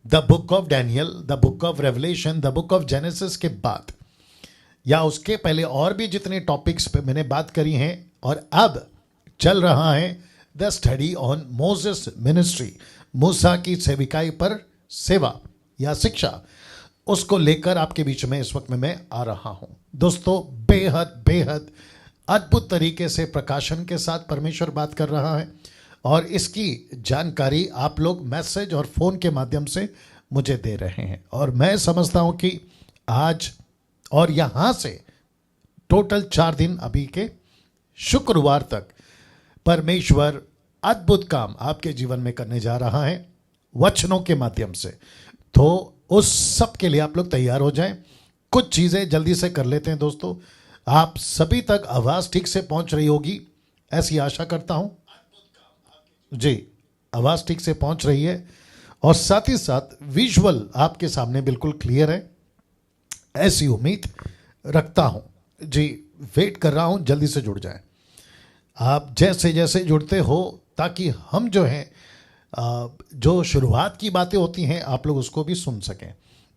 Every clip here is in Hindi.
The book of Daniel, the book of revelation, the book of genesis के बाद या उसके पहले और भी जितने टॉपिक्स पे मैंने बात करी हैं, और अब चल रहा है the study on Moses ministry, मूसा की सेविकाई पर सेवा या शिक्षा, उसको लेकर आपके बीच में इस वक्त में मैं आ रहा हूं। दोस्तों, बेहद बेहद अद्भुत तरीके से प्रकाशन के साथ परमेश्वर बात कर रहा है, और इसकी जानकारी आप लोग मैसेज और फ़ोन के माध्यम से मुझे दे रहे हैं। और मैं समझता हूं कि आज और यहाँ से टोटल 4 दिन अभी के शुक्रवार तक परमेश्वर अद्भुत काम आपके जीवन में करने जा रहा है वचनों के माध्यम से। तो उस सब के लिए आप लोग तैयार हो जाएं। कुछ चीज़ें जल्दी से कर लेते हैं दोस्तों। आप सभी तक आवाज़ ठीक से पहुंच रही होगी, ऐसी आशा करता हूं। जी, आवाज़ ठीक से पहुंच रही है, और साथ ही साथ विजुअल आपके सामने बिल्कुल क्लियर है, ऐसी उम्मीद रखता हूं। जी, वेट कर रहा हूं, जल्दी से जुड़ जाएं। आप जैसे जैसे जुड़ते हो, ताकि हम जो हैं जो शुरुआत की बातें होती हैं आप लोग उसको भी सुन सकें।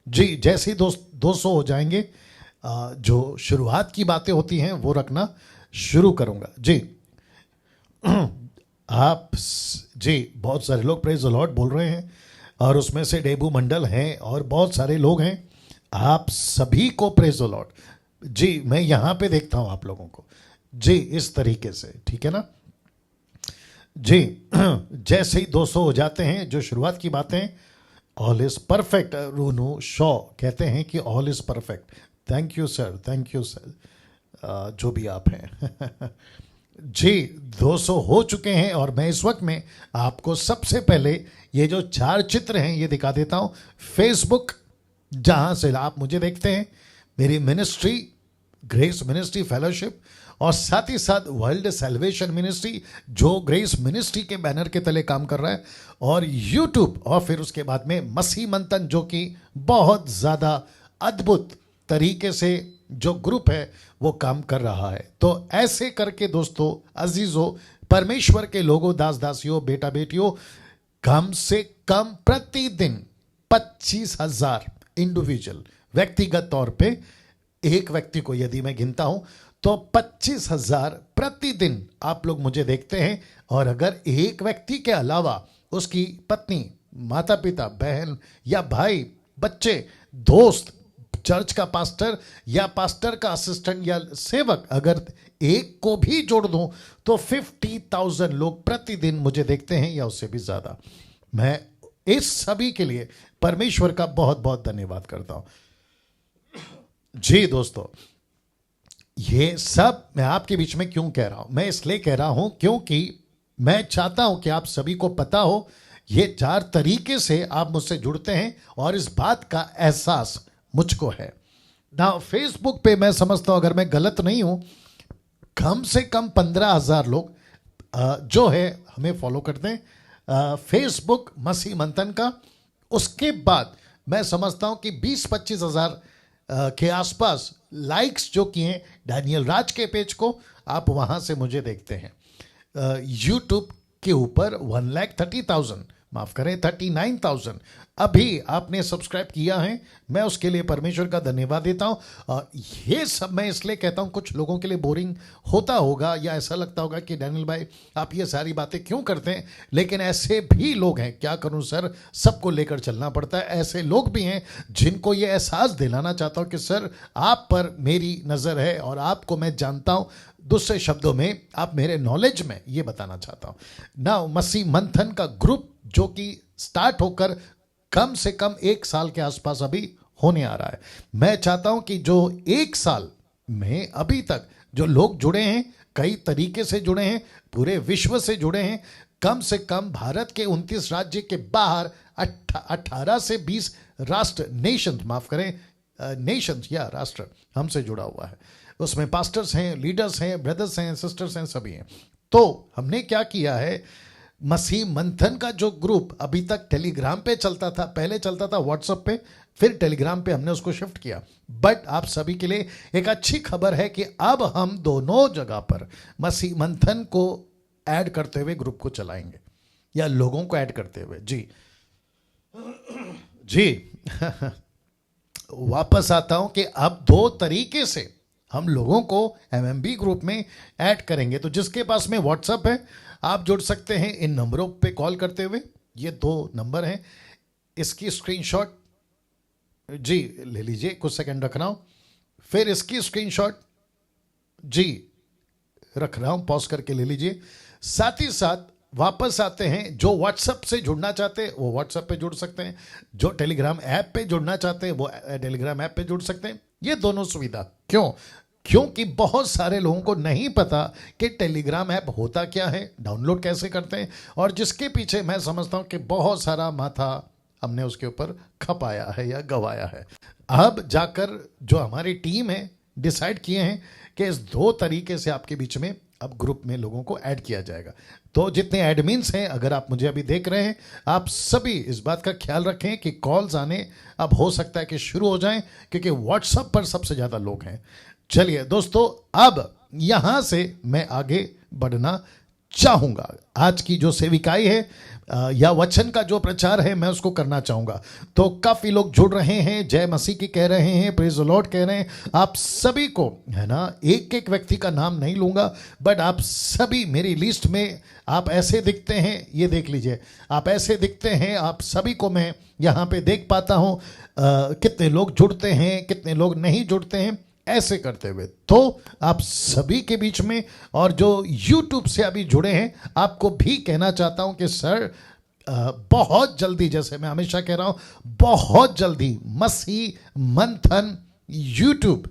जी, जैसे ही 200 हो जाएंगे, जो शुरुआत की बातें होती हैं वो रखना शुरू करूंगा। जी, आप जी, बहुत सारे लोग प्रेज द लॉर्ड बोल रहे हैं, और उसमें से डेबू मंडल हैं और बहुत सारे लोग हैं। आप सभी को प्रेज द लॉर्ड। जी, मैं यहाँ पे देखता हूँ आप लोगों को। जी, इस तरीके से, ठीक है ना। जी, जैसे ही 200 हो जाते हैं, जो शुरुआत की बातें, ऑल इज परफेक्ट। रूनू शॉ कहते हैं कि all is perfect. Thank you sir, thank you sir, जो भी आप हैं। जी, 200 हो चुके हैं, और मैं इस वक्त में आपको सबसे पहले ये जो 4 चित्र हैं ये दिखा देता हूँ। फेसबुक, जहाँ से आप मुझे देखते हैं, मेरी मिनिस्ट्री ग्रेस मिनिस्ट्री फेलोशिप, और साथ ही साथ वर्ल्ड सेल्वेशन मिनिस्ट्री जो ग्रेस मिनिस्ट्री के बैनर के तले काम कर रहा है, और यूट्यूब, और फिर उसके बाद में मसीह मंथन, जो कि बहुत ज़्यादा अद्भुत तरीके से जो ग्रुप है वो काम कर रहा है। तो ऐसे करके दोस्तों, अजीजों, परमेश्वर के लोगों, दास दासियों, बेटा बेटियों, कम से कम प्रतिदिन 25,000 इंडिविजुअल, व्यक्तिगत तौर पे एक व्यक्ति को यदि मैं गिनता हूं तो 25,000 प्रतिदिन आप लोग मुझे देखते हैं। और अगर एक व्यक्ति के अलावा उसकी पत्नी, माता पिता, बहन या भाई, बच्चे, दोस्त, चर्च का पास्टर या पास्टर का असिस्टेंट या सेवक, अगर एक को भी जोड़ दूं तो 50,000 लोग प्रतिदिन मुझे देखते हैं, या उससे भी ज्यादा। मैं इस सभी के लिए परमेश्वर का बहुत बहुत धन्यवाद करता हूं। जी दोस्तों, ये सब मैं आपके बीच में क्यों कह रहा हूं? मैं इसलिए कह रहा हूं क्योंकि मैं चाहता हूं कि आप सभी को पता हो, ये 4 तरीके से आप मुझसे जुड़ते हैं, और इस बात का एहसास मुझको है ना। फेसबुक पे मैं समझता हूं, अगर मैं गलत नहीं हूं, कम से कम 15,000 लोग जो है हमें फॉलो करते हैं फेसबुक मसीह मंथन का। उसके बाद मैं समझता हूं कि 20-25 हज़ार के आसपास लाइक्स जो किए डैनियल राज के पेज को, आप वहां से मुझे देखते हैं। यूट्यूब के ऊपर 1,30,000, माफ करें 39,000 अभी आपने सब्सक्राइब किया है। मैं उसके लिए परमेश्वर का धन्यवाद देता हूं। और ये सब मैं इसलिए कहता हूं, कुछ लोगों के लिए बोरिंग होता होगा, या ऐसा लगता होगा कि डैनियल भाई आप ये सारी बातें क्यों करते हैं, लेकिन ऐसे भी लोग हैं। क्या करूं सर, सबको लेकर चलना पड़ता है। ऐसे लोग भी हैं जिनको ये एहसास दिलाना चाहता हूं कि सर, आप पर मेरी नज़र है और आपको मैं जानता हूं। दूसरे शब्दों में, आप मेरे नॉलेज में ये बताना चाहता हूं ना। मसीह मंथन का ग्रुप जो कि स्टार्ट होकर कम से कम 1 साल के आसपास अभी होने आ रहा है। मैं चाहता हूं कि जो 1 साल में अभी तक जो लोग जुड़े हैं, कई तरीके से जुड़े हैं, पूरे विश्व से जुड़े हैं, कम से कम भारत के 29 राज्य के बाहर 18 से 20 राष्ट्र, नेशन, माफ करें, नेशंस या राष्ट्र हमसे जुड़ा हुआ है। उसमें पास्टर्स हैं, लीडर्स हैं, ब्रदर्स हैं, सिस्टर्स हैं, सभी हैं। तो हमने क्या किया है, मसीह मंथन का जो ग्रुप अभी तक टेलीग्राम पे चलता था, पहले चलता था व्हाट्सएप पे, फिर टेलीग्राम पे हमने उसको शिफ्ट किया। बट आप सभी के लिए एक अच्छी खबर है कि अब हम दोनों जगह पर मसीह मंथन को ऐड करते हुए ग्रुप को चलाएंगे, या लोगों को ऐड करते हुए। जी जी वापस आता हूं कि अब दो तरीके से हम लोगों को एमएमबी ग्रुप में ऐड करेंगे। तो जिसके पास में व्हाट्सएप है आप जुड़ सकते हैं इन नंबरों पे कॉल करते हुए। ये दो नंबर हैं, इसकी स्क्रीनशॉट जी ले लीजिए, कुछ सेकंड रख रहा हूं, फिर इसकी स्क्रीनशॉट जी रख रहा हूं, पॉज करके ले लीजिए। साथ ही साथ वापस आते हैं, जो व्हाट्सएप से जुड़ना चाहते हैं वो व्हाट्सएप पे जुड़ सकते हैं, जो टेलीग्राम ऐप पे जुड़ना चाहते हैं वो टेलीग्राम ऐप पे जुड़ सकते हैं। ये दोनों सुविधा क्यों? क्योंकि बहुत सारे लोगों को नहीं पता कि टेलीग्राम ऐप होता क्या है, डाउनलोड कैसे करते हैं, और जिसके पीछे मैं समझता हूं कि बहुत सारा माथा हमने उसके ऊपर खपाया है या गवाया है। अब जाकर जो हमारी टीम है डिसाइड किए हैं कि इस दो तरीके से आपके बीच में अब ग्रुप में लोगों को ऐड किया जाएगा। तो जितने एडमिन्स हैं, अगर आप मुझे अभी देख रहे हैं, आप सभी इस बात का ख्याल रखें कि कॉल्स आने अब हो सकता है कि शुरू हो जाएं, क्योंकि व्हाट्सएप पर सबसे ज़्यादा लोग हैं। चलिए दोस्तों, अब यहां से मैं आगे बढ़ना चाहूंगा। आज की जो सेविकाई है या वचन का जो प्रचार है, मैं उसको करना चाहूंगा। तो काफी लोग जुड़ रहे हैं, जय मसीह की कह रहे हैं, प्रेज द लॉर्ड कह रहे हैं। आप सभी को है ना, एक एक व्यक्ति का नाम नहीं लूंगा, बट आप सभी मेरी लिस्ट में आप ऐसे दिखते हैं, ये देख लीजिए, आप ऐसे दिखते हैं, आप सभी को मैं यहाँ पे देख पाता हूँ। कितने लोग जुड़ते हैं, कितने लोग नहीं जुड़ते हैं, ऐसे करते हुए तो आप सभी के बीच में, और जो YouTube से अभी जुड़े हैं, आपको भी कहना चाहता हूं कि सर बहुत जल्दी, जैसे मैं हमेशा कह रहा हूं, बहुत जल्दी मसीह मंथन YouTube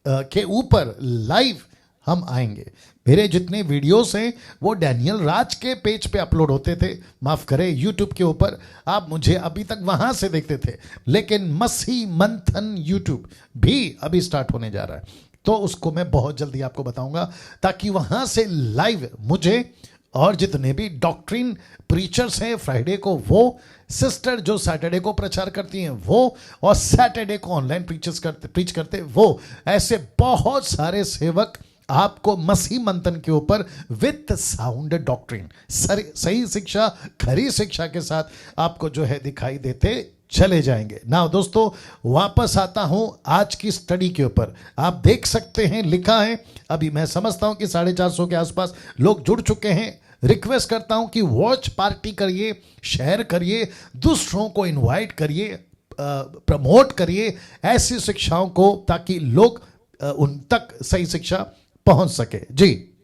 के ऊपर लाइव हम आएंगे। मेरे जितने वीडियोस हैं वो डैनियल राज के पेज पे अपलोड होते थे, माफ करें यूट्यूब के ऊपर, आप मुझे अभी तक वहां से देखते थे, लेकिन मसीह मंथन यूट्यूब भी अभी स्टार्ट होने जा रहा है, तो उसको मैं बहुत जल्दी आपको बताऊंगा, ताकि वहां से लाइव मुझे और जितने भी डॉक्ट्रिन प्रीचर्स हैं फ्राइडे को, वो सिस्टर जो सैटरडे को प्रचार करती हैं वो, और सैटरडे को ऑनलाइन प्रीच करते वो, ऐसे बहुत सारे सेवक आपको मसीह मंथन के ऊपर विथ साउंड डॉक्ट्रिन, सही शिक्षा, खरी शिक्षा के साथ आपको जो है दिखाई देते चले जाएंगे। ना दोस्तों, वापस आता हूं आज की स्टडी के ऊपर। आप देख सकते हैं लिखा है, अभी मैं समझता हूं कि 450 के आसपास लोग जुड़ चुके हैं। रिक्वेस्ट करता हूं कि वॉच पार्टी करिए, शेयर करिए, दूसरों को इनवाइट करिए, प्रमोट करिए ऐसी शिक्षाओं को, ताकि लोग उन तक सही शिक्षा पहुंच सके। जी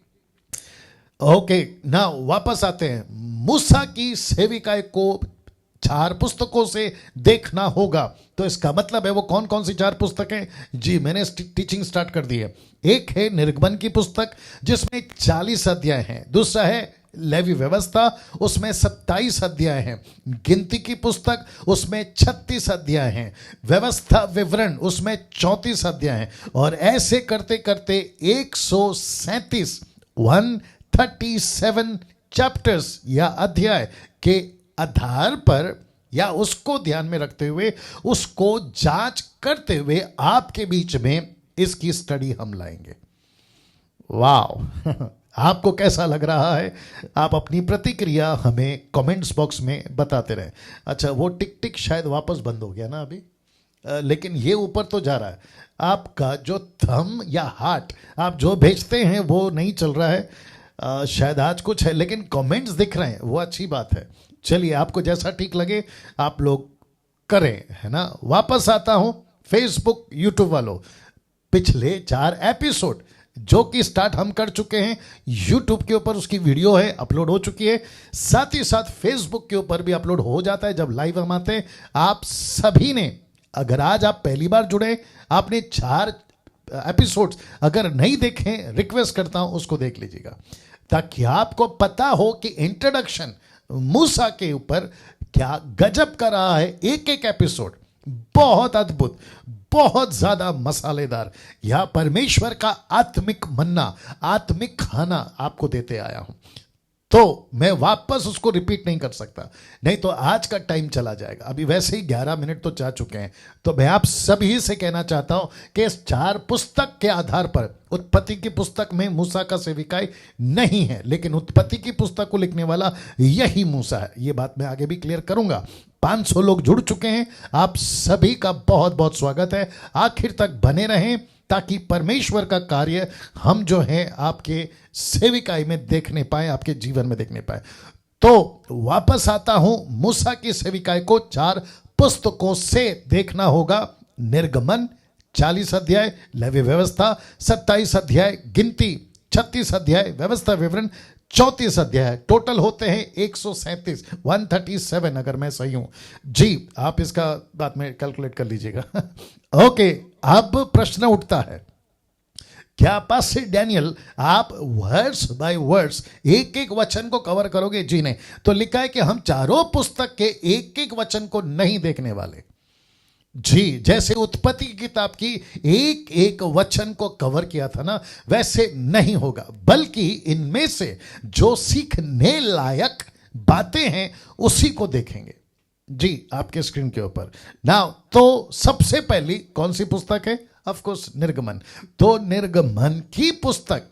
ओके, ना वापस आते हैं। मूसा की सेविकाएं को 4 पुस्तकों से देखना होगा, तो इसका मतलब है वो कौन कौन सी 4 पुस्तकें? जी मैंने टीचिंग स्टार्ट कर दी है। एक है निर्गमन की पुस्तक जिसमें 40 अध्याय हैं, दूसरा है लेवी व्यवस्था, उसमें 27 अध्याय हैं, गिनती की पुस्तक उसमें 36 अध्याय हैं, व्यवस्था विवरण उसमें 34 अध्याय हैं, और ऐसे करते करते 137 चैप्टर्स या अध्याय के आधार पर, या उसको ध्यान में रखते हुए, उसको जांच करते हुए आपके बीच में इसकी स्टडी हम लाएंगे। वाह आपको कैसा लग रहा है? आप अपनी प्रतिक्रिया हमें कमेंट्स बॉक्स में बताते रहें। अच्छा, वो टिक टिक शायद वापस बंद हो गया ना अभी, लेकिन ये ऊपर तो जा रहा है। आपका जो थंब या हार्ट आप जो भेजते हैं वो नहीं चल रहा है, शायद आज कुछ है, लेकिन कमेंट्स दिख रहे हैं, वो अच्छी बात है। चलिए, आपको जैसा ठीक लगे आप लोग करें, है ना। वापस आता हूं फेसबुक यूट्यूब वालों, पिछले 4 एपिसोड जो कि स्टार्ट हम कर चुके हैं, यूट्यूब के ऊपर उसकी वीडियो है, अपलोड हो चुकी है, साथ ही साथ फेसबुक के ऊपर भी अपलोड हो जाता है जब लाइव हम आते हैं। आप सभी ने, अगर आज आप पहली बार जुड़े, आपने 4 एपिसोड्स अगर नहीं देखे, रिक्वेस्ट करता हूं उसको देख लीजिएगा, ताकि आपको पता हो कि इंट्रोडक्शन मूसा के ऊपर क्या गजब का रहा है। एक एक एपिसोड बहुत अद्भुत, बहुत ज्यादा मसालेदार, यह परमेश्वर का आत्मिक मन्ना, आत्मिक खाना आपको देते आया हूं। तो मैं वापस उसको रिपीट नहीं कर सकता, नहीं तो आज का टाइम चला जाएगा। अभी वैसे ही 11 मिनट तो जा चुके हैं। तो मैं आप सभी से कहना चाहता हूं कि इस 4 पुस्तक के आधार पर, उत्पत्ति की पुस्तक में मूसा का सेविकाई नहीं है, लेकिन उत्पत्ति की पुस्तक को लिखने वाला यही मूसा है। ये बात मैं आगे भी क्लियर करूंगा। 500 लोग जुड़ चुके हैं, आप सभी का बहुत बहुत स्वागत है। आखिर तक बने रहें ताकि परमेश्वर का कार्य हम जो है आपके सेविकाई में देखने पाए, आपके जीवन में देखने पाए। तो वापस आता हूं, मूसा की सेविकाई को 4 पुस्तकों से देखना होगा। निर्गमन 40 अध्याय, लेवी व्यवस्था 27 अध्याय, गिनती 36 अध्याय, व्यवस्था विवरण 34 अध्याय, टोटल होते हैं 137, 137 अगर मैं सही हूं जी। आप इसका बाद में कैलकुलेट कर लीजिएगा। ओके, अब प्रश्न उठता है, क्या पास्टर डैनियल आप वर्ड्स बाय वर्ड्स एक एक वचन को कवर करोगे? जी नहीं। तो लिखा है कि हम चारों पुस्तक के एक एक वचन को नहीं देखने वाले जी। जैसे उत्पत्ति की किताब की एक एक वचन को कवर किया था ना, वैसे नहीं होगा, बल्कि इनमें से जो सीखने लायक बातें हैं उसी को देखेंगे जी, आपके स्क्रीन के ऊपर नाउ। तो सबसे पहली कौन सी पुस्तक है? ऑफ कोर्स निर्गमन। तो निर्गमन की पुस्तक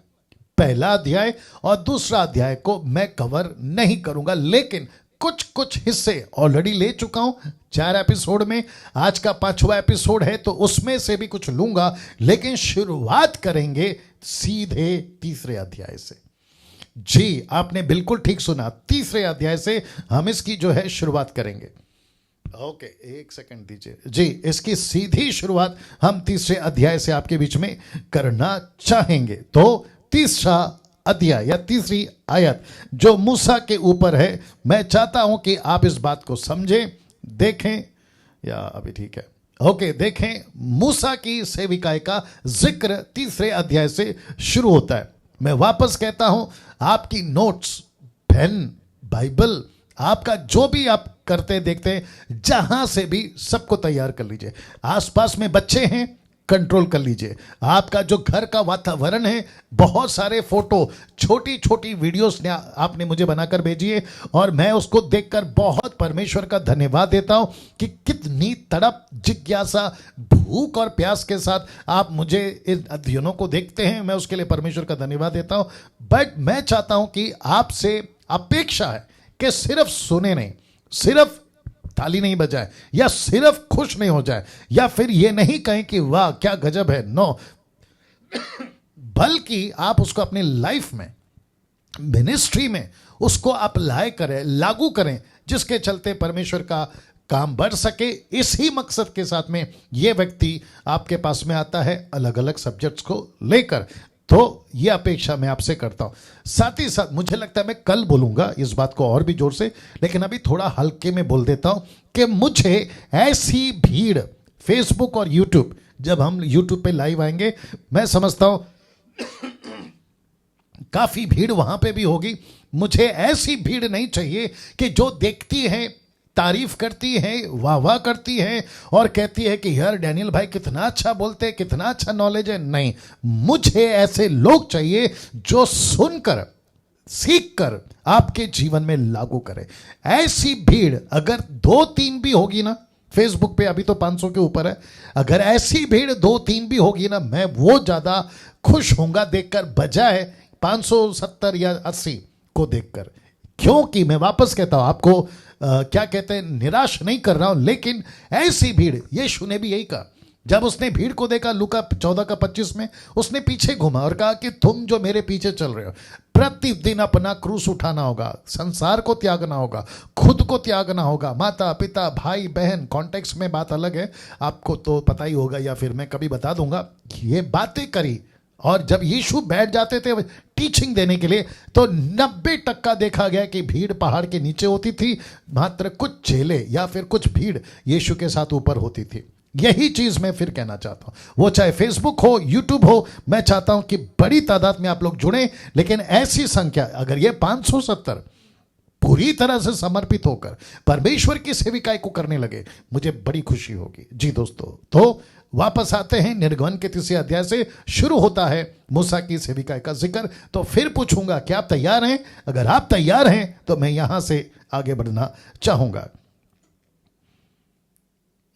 पहला अध्याय और दूसरा अध्याय को मैं कवर नहीं करूंगा, लेकिन कुछ कुछ हिस्से ऑलरेडी ले चुका हूं 4 एपिसोड में। आज का 5वां एपिसोड है तो उसमें से भी कुछ लूंगा, लेकिन शुरुआत करेंगे सीधे तीसरे अध्याय से जी। आपने बिल्कुल ठीक सुना, तीसरे अध्याय से हम इसकी जो है शुरुआत करेंगे। ओके, एक सेकंड दीजिए जी। इसकी सीधी शुरुआत हम तीसरे अध्याय से आपके बीच में करना चाहेंगे। तो तीसरा अध्याय या तीसरी आयत जो मूसा के ऊपर है, मैं चाहता हूं कि आप इस बात को समझें, देखें, या अभी ठीक है, ओके, देखें। मूसा की सेविकाई का जिक्र तीसरे अध्याय से शुरू होता है। मैं वापस कहता हूं, आपकी नोट्स, पेन, बाइबल, आपका जो भी आप करते देखते हैं, जहां से भी सबको तैयार कर लीजिए। आसपास में बच्चे हैं, कंट्रोल कर लीजिए। आपका जो घर का वातावरण है, बहुत सारे फोटो, छोटी छोटी वीडियोस ने आपने मुझे बनाकर भेजी है, और मैं उसको देखकर बहुत परमेश्वर का धन्यवाद देता हूं कि कितनी तड़प, जिज्ञासा, भूख और प्यास के साथ आप मुझे इन अध्ययनों को देखते हैं। मैं उसके लिए परमेश्वर का धन्यवाद देता हूं। बट मैं चाहता हूं कि आपसे अपेक्षा है कि सिर्फ सुने नहीं, सिर्फ ताली नहीं बजाए, या सिर्फ खुश नहीं हो जाए, या फिर ये नहीं कहें कि वाह क्या गजब है, नो, बल्कि आप उसको अपनी लाइफ में, मिनिस्ट्री में उसको अप्लाई करें, लागू करें, जिसके चलते परमेश्वर का काम बढ़ सके। इसी मकसद के साथ में ये व्यक्ति आपके पास में आता है अलग अलग सब्जेक्ट्स को लेकर। तो ये अपेक्षा मैं आपसे करता हूं। साथ ही साथ मुझे लगता है मैं कल बोलूंगा इस बात को और भी जोर से, लेकिन अभी थोड़ा हल्के में बोल देता हूं कि मुझे ऐसी भीड़, फेसबुक और यूट्यूब, जब हम यूट्यूब पे लाइव आएंगे, मैं समझता हूं काफी भीड़ वहां पे भी होगी। मुझे ऐसी भीड़ नहीं चाहिए कि जो देखती है, तारीफ करती है, वाह वाह करती है और कहती है कि यार डैनियल भाई कितना अच्छा बोलते हैं, कितना अच्छा नॉलेज है। नहीं, मुझे ऐसे लोग चाहिए जो सुनकर, सीखकर आपके जीवन में लागू करें। ऐसी भीड़ अगर 2-3 भी होगी ना, फेसबुक पे अभी तो 500 के ऊपर है, अगर ऐसी भीड़ 2-3 भी होगी ना, मैं वो ज्यादा खुश होऊंगा देखकर, बजाय 570 या 80 को देखकर। क्योंकि मैं वापस कहता हूं आपको, क्या कहते हैं, निराश नहीं कर रहा हूं, लेकिन ऐसी भीड़, यीशु ने भी यही कहा जब उसने भीड़ को देखा, लूका 14:25 में, उसने पीछे घुमा और कहा कि तुम जो मेरे पीछे चल रहे हो, प्रतिदिन अपना क्रूस उठाना होगा, संसार को त्यागना होगा, खुद को त्यागना होगा, माता पिता भाई बहन, कॉन्टेक्स्ट में बात अलग है, आपको तो पता ही होगा या फिर मैं कभी बता दूंगा। ये बातें करी, और जब यीशु बैठ जाते थे टीचिंग देने के लिए, तो 90% देखा गया कि भीड़ पहाड़ के नीचे होती थी, मात्र कुछ चेले या फिर कुछ भीड़ यीशु के साथ ऊपर होती थी। यही चीज मैं फिर कहना चाहता हूं, वो चाहे फेसबुक हो, यूट्यूब हो, मैं चाहता हूं कि बड़ी तादाद में आप लोग जुड़ें, लेकिन ऐसी संख्या, अगर ये 570 पूरी तरह से समर्पित होकर परमेश्वर की सेविकाई को करने लगे, मुझे बड़ी खुशी होगी जी दोस्तों। तो वापस आते हैं निर्गमन के 3 अध्याय से शुरू होता है मूसा की सेविका का जिक्र। तो फिर पूछूंगा क्या आप तैयार हैं? अगर आप तैयार हैं तो मैं यहां से आगे बढ़ना चाहूंगा।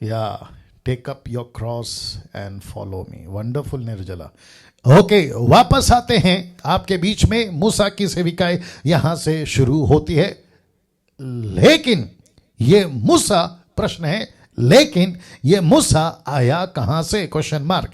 या take up your cross and follow me. Wonderful Nirjala. Okay, वापस आते हैं आपके बीच में। मूसा की सेविकाएं यहां से शुरू होती है, लेकिन ये मूसा, प्रश्न है लेकिन ये मूसा आया कहां से? Question mark.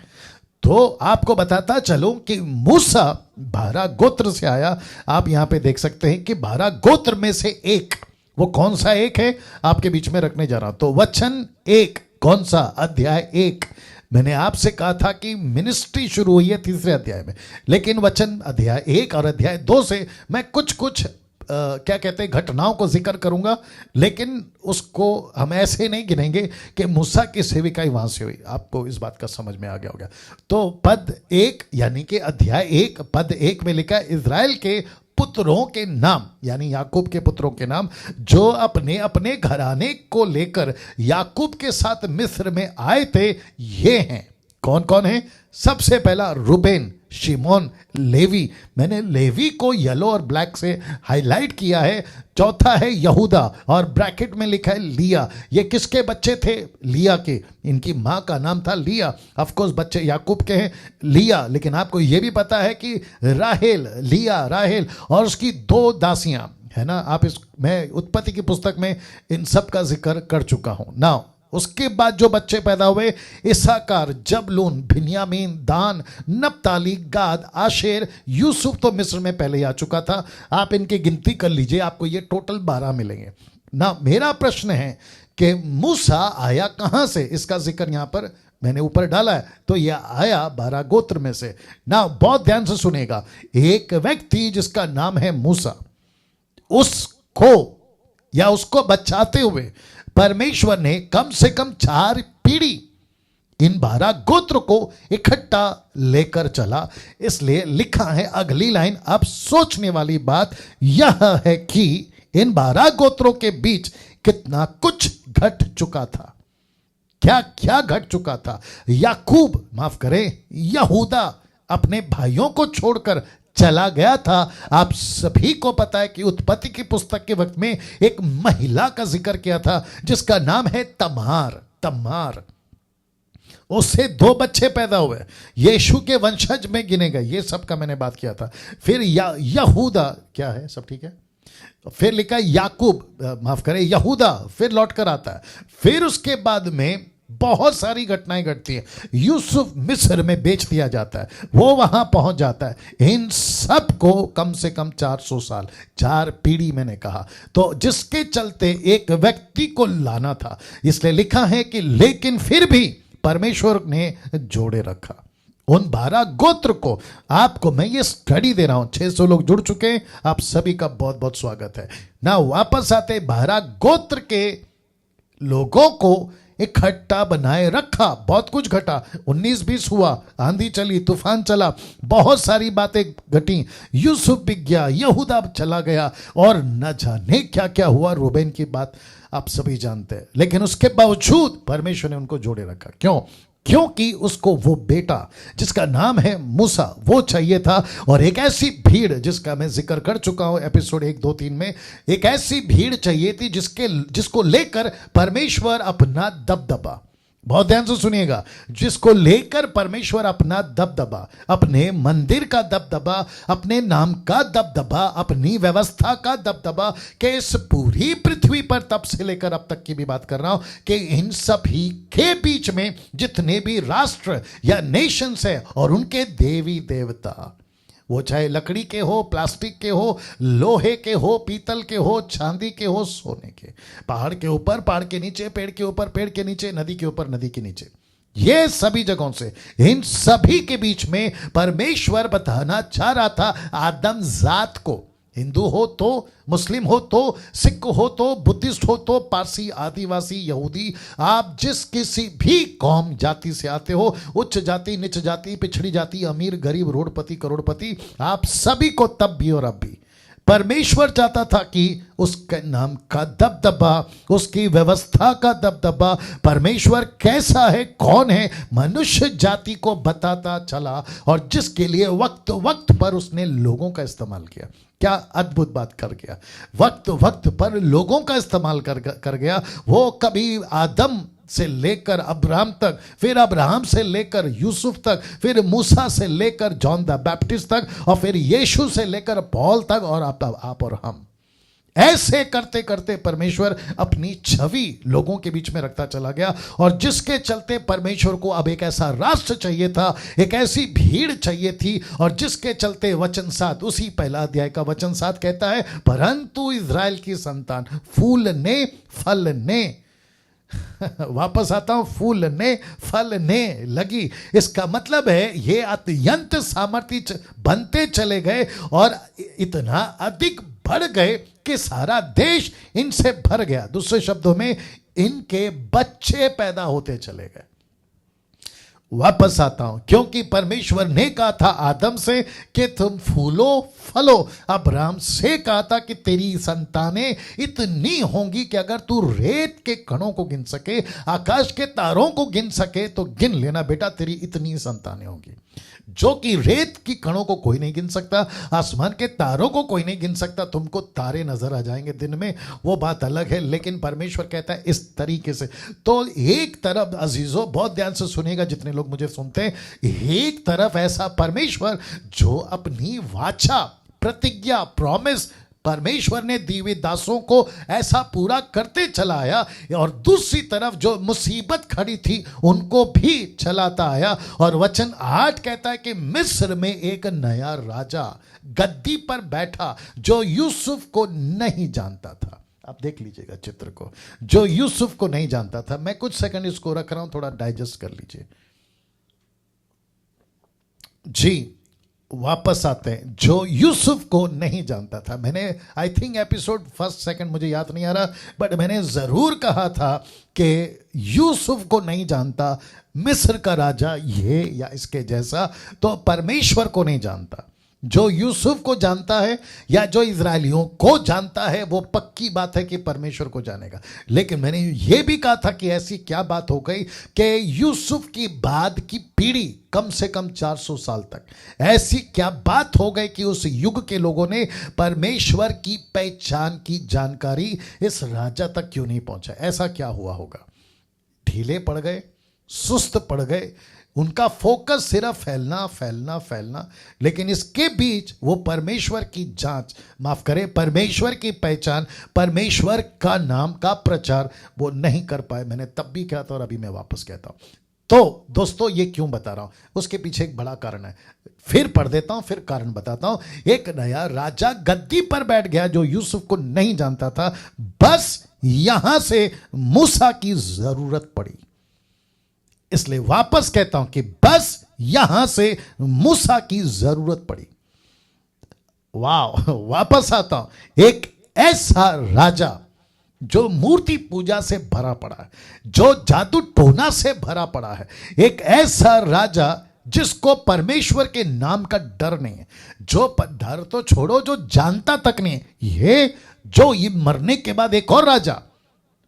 तो आपको बताता चलूं कि मूसा 12 गोत्र से आया। आप यहां पे देख सकते हैं कि 12 गोत्र में से एक, वो कौन सा एक है आपके बीच में रखने जा रहा हूं। तो वचन 1, कौन सा? अध्याय 1। मैंने आपसे कहा था कि मिनिस्ट्री शुरू हुई है 3 अध्याय में, लेकिन वचन अध्याय 1 और अध्याय 2 से मैं कुछ क्या कहते हैं घटनाओं को जिक्र करूंगा, लेकिन उसको हम ऐसे नहीं गिनेंगे कि मूसा की सेविकाई वहां से हुई। आपको इस बात का समझ में आ गया होगा। तो पद 1 यानी कि अध्याय 1 पद 1 में लिखा है, इजराइल के पुत्रों के नाम, यानी याकूब के पुत्रों के नाम, जो अपने अपने घराने को लेकर याकूब के साथ मिस्र में आए थे, ये हैं। कौन कौन है? सबसे पहला रूबेन, शिमोन, लेवी। मैंने लेवी को येलो और ब्लैक से हाईलाइट किया है। चौथा है यहूदा और ब्रैकेट में लिखा है लिया। ये किसके बच्चे थे? लिया के। इनकी मां का नाम था लिया। ऑफ कोर्स बच्चे याकूब के हैं, लिया। लेकिन आपको यह भी पता है कि राहेल, लिया, राहेल और उसकी 2 दासियां, है ना। मैं उत्पत्ति की पुस्तक में इन सब का जिक्र कर चुका हूं ना। उसके बाद जो बच्चे पैदा हुए, इसाकार, जबलून, बिन्यामीन, दान, नप्ताली, गाद, आशेर, यूसुफ तो मिस्र में पहले ही आ चुका था। आप इनकी गिनती कर लीजिए, आपको ये टोटल 12 मिलेंगे ना। मेरा प्रश्न है कि मूसा आया कहां से? इसका जिक्र यहां पर मैंने ऊपर डाला है। तो यह आया 12 गोत्र में से ना। बहुत ध्यान से सुनेगा। एक व्यक्ति जिसका नाम है मूसा, उसको या उसको बचाते हुए परमेश्वर ने कम से कम 4 पीढ़ी इन 12 गोत्र को इकट्ठा लेकर चला। इसलिए लिखा है अगली लाइन। अब सोचने वाली बात यह है कि इन 12 गोत्रों के बीच कितना कुछ घट चुका था। क्या क्या घट चुका था? याकूब, माफ करें, यहूदा अपने भाइयों को छोड़कर चला गया था। आप सभी को पता है कि उत्पत्ति की पुस्तक के वक्त में एक महिला का जिक्र किया था जिसका नाम है तमार। उससे 2 बच्चे पैदा हुए, यीशु के वंशज में गिने गए। ये सब का मैंने बात किया था। फिर यहूदा, क्या है, सब ठीक है। फिर लिखा याकूब, माफ करें, यहूदा फिर लौट कर आता है। फिर उसके बाद में बहुत सारी घटनाएं घटती हैं। यूसुफ मिस्र में बेच दिया जाता है, वो वहां पहुंच जाता है। इन सब को कम से कम 400 साल, 4 पीढ़ी मैंने कहा। तो जिसके चलते एक व्यक्ति को लाना था। इसलिए लिखा है कि लेकिन फिर भी परमेश्वर ने जोड़े रखा उन 12 गोत्र को। आपको मैं ये स्टडी दे रहा हूं। 600 लोग जुड़ चुके हैं, आप सभी का बहुत बहुत स्वागत है ना। वापस आते 12 गोत्र के लोगों को इकट्ठा बनाए रखा। बहुत कुछ घटा, 19-20 हुआ, आंधी चली, तूफान चला, बहुत सारी बातें घटी। यूसुफ बिक गया, यहूदा चला गया और न जाने क्या क्या हुआ। रूबेन की बात आप सभी जानते हैं। लेकिन उसके बावजूद परमेश्वर ने उनको जोड़े रखा। क्यों? क्योंकि उसको वो बेटा जिसका नाम है मूसा वो चाहिए था। और एक ऐसी भीड़ जिसका मैं जिक्र कर चुका हूं एपिसोड 1, 2, 3 में, एक ऐसी भीड़ चाहिए थी जिसको लेकर परमेश्वर अपना दबदबा, बहुत ध्यान से सुनिएगा, जिसको लेकर परमेश्वर अपना दबदबा, अपने मंदिर का दबदबा, अपने नाम का दबदबा, अपनी व्यवस्था का दबदबा, के इस पूरी पृथ्वी पर तब से लेकर अब तक की भी बात कर रहा हूं कि इन सभी के बीच में जितने भी राष्ट्र या नेशंस है और उनके देवी देवता, वो चाहे लकड़ी के हो, प्लास्टिक के हो, लोहे के हो, पीतल के हो, चांदी के हो, सोने के, पहाड़ के ऊपर, पहाड़ के नीचे, पेड़ के ऊपर, पेड़ के नीचे, नदी के ऊपर, नदी के नीचे, ये सभी जगहों से, इन सभी के बीच में परमेश्वर बताना चाह रहा था आदम जात को। हिंदू हो तो, मुस्लिम हो तो, सिख हो तो, बुद्धिस्ट हो तो, पारसी, आदिवासी, यहूदी, आप जिस किसी भी कौम जाति से आते हो, उच्च जाति, नीच जाति, पिछड़ी जाति, अमीर, गरीब, रोडपति, करोड़पति, आप सभी को तब भी और अब भी परमेश्वर चाहता था कि उसके नाम का दबदबा, उसकी व्यवस्था का दबदबा, परमेश्वर कैसा है, कौन है, मनुष्य जाति को बताता चला, और जिसके लिए वक्त वक्त पर उसने लोगों का इस्तेमाल किया। क्या अद्भुत बात कर गया, वक्त वक्त पर लोगों का इस्तेमाल कर गया। वो कभी आदम से लेकर अब्राहम तक, फिर अब्राहम से लेकर यूसुफ तक, फिर मूसा से लेकर जॉन द बैप्टिस्ट तक, और फिर यीशु से लेकर पौल तक, और आप और हम, ऐसे करते करते परमेश्वर अपनी छवि लोगों के बीच में रखता चला गया। और जिसके चलते परमेश्वर को अब एक ऐसा राष्ट्र चाहिए था, एक ऐसी भीड़ चाहिए थी, और जिसके चलते वचन 7, उसी पहला अध्याय का वचन 7 कहता है, परंतु इज़राइल की संतान फूलने फलने वापस आता हूं, फूलने फलने लगी। इसका मतलब है ये अत्यंत सामर्थ्य बनते चले गए और इतना अधिक बढ़ गए कि सारा देश इनसे भर गया। दूसरे शब्दों में, इनके बच्चे पैदा होते चले गए। वापस आता हूं, क्योंकि परमेश्वर ने कहा था आदम से कि तुम फूलो फलो, अब्राहम से कहा था कि तेरी संतानें इतनी होंगी कि अगर तू रेत के कणों को गिन सके, आकाश के तारों को गिन सके, तो गिन लेना बेटा, तेरी इतनी संतानें होंगी। जो कि रेत की कणों को कोई नहीं गिन सकता, आसमान के तारों को कोई नहीं गिन सकता। तुमको तारे नजर आ जाएंगे दिन में, वो बात अलग है, लेकिन परमेश्वर कहता है इस तरीके से। तो एक तरफ अजीजों, बहुत ध्यान से सुनिएगा जितने लोग मुझे सुनते हैं, एक तरफ ऐसा परमेश्वर जो अपनी वाचा, प्रतिज्ञा, प्रॉमिस परमेश्वर ने दी हुई दासों को ऐसा पूरा करते चला आया, और दूसरी तरफ जो मुसीबत खड़ी थी उनको भी चलाता आया। और वचन 8 कहता है कि मिस्र में एक नया राजा गद्दी पर बैठा जो यूसुफ को नहीं जानता था। आप देख लीजिएगा चित्र को, जो यूसुफ को नहीं जानता था। मैं कुछ सेकंड इसको रख रहा हूं, थोड़ा डाइजेस्ट कर लीजिए जी। वापस आते हैं, जो यूसुफ को नहीं जानता था। मैंने I think episode first second मुझे याद नहीं आ रहा, बट मैंने जरूर कहा था कि यूसुफ को नहीं जानता मिस्र का राजा ये या इसके जैसा, तो परमेश्वर को नहीं जानता। जो यूसुफ को जानता है या जो इजरायलियों को जानता है, वो पक्की बात है कि परमेश्वर को जानेगा। लेकिन मैंने ये भी कहा था कि ऐसी क्या बात हो गई कि यूसुफ की बाद की पीढ़ी, कम से कम 400 साल तक, ऐसी क्या बात हो गई कि उस युग के लोगों ने परमेश्वर की पहचान की जानकारी इस राजा तक क्यों नहीं पहुंचा? ऐसा क्या हुआ होगा? ढीले पड़ गए, सुस्त पड़ गए, उनका फोकस सिर्फ फैलना फैलना फैलना। लेकिन इसके बीच वो परमेश्वर की जांच, माफ करें, परमेश्वर की पहचान, परमेश्वर का नाम का प्रचार वो नहीं कर पाए। मैंने तब भी कहा था और अभी मैं वापस कहता हूं। तो दोस्तों, ये क्यों बता रहा हूं, उसके पीछे एक बड़ा कारण है। फिर पढ़ देता हूं, फिर कारण बताता हूं। एक नया राजा गद्दी पर बैठ गया जो यूसुफ को नहीं जानता था। बस यहां से मूसा की जरूरत पड़ी। इसलिए वापस कहता हूं कि बस यहां से मूसा की जरूरत पड़ी। वाह, वापस आता हूं। एक ऐसा राजा जो मूर्ति पूजा से भरा पड़ा है, जो जादू टोना से भरा पड़ा है, एक ऐसा राजा जिसको परमेश्वर के नाम का डर नहीं है, जो डर तो छोड़ो, जो जानता तक नहीं है। ये जो ये मरने के बाद एक और राजा,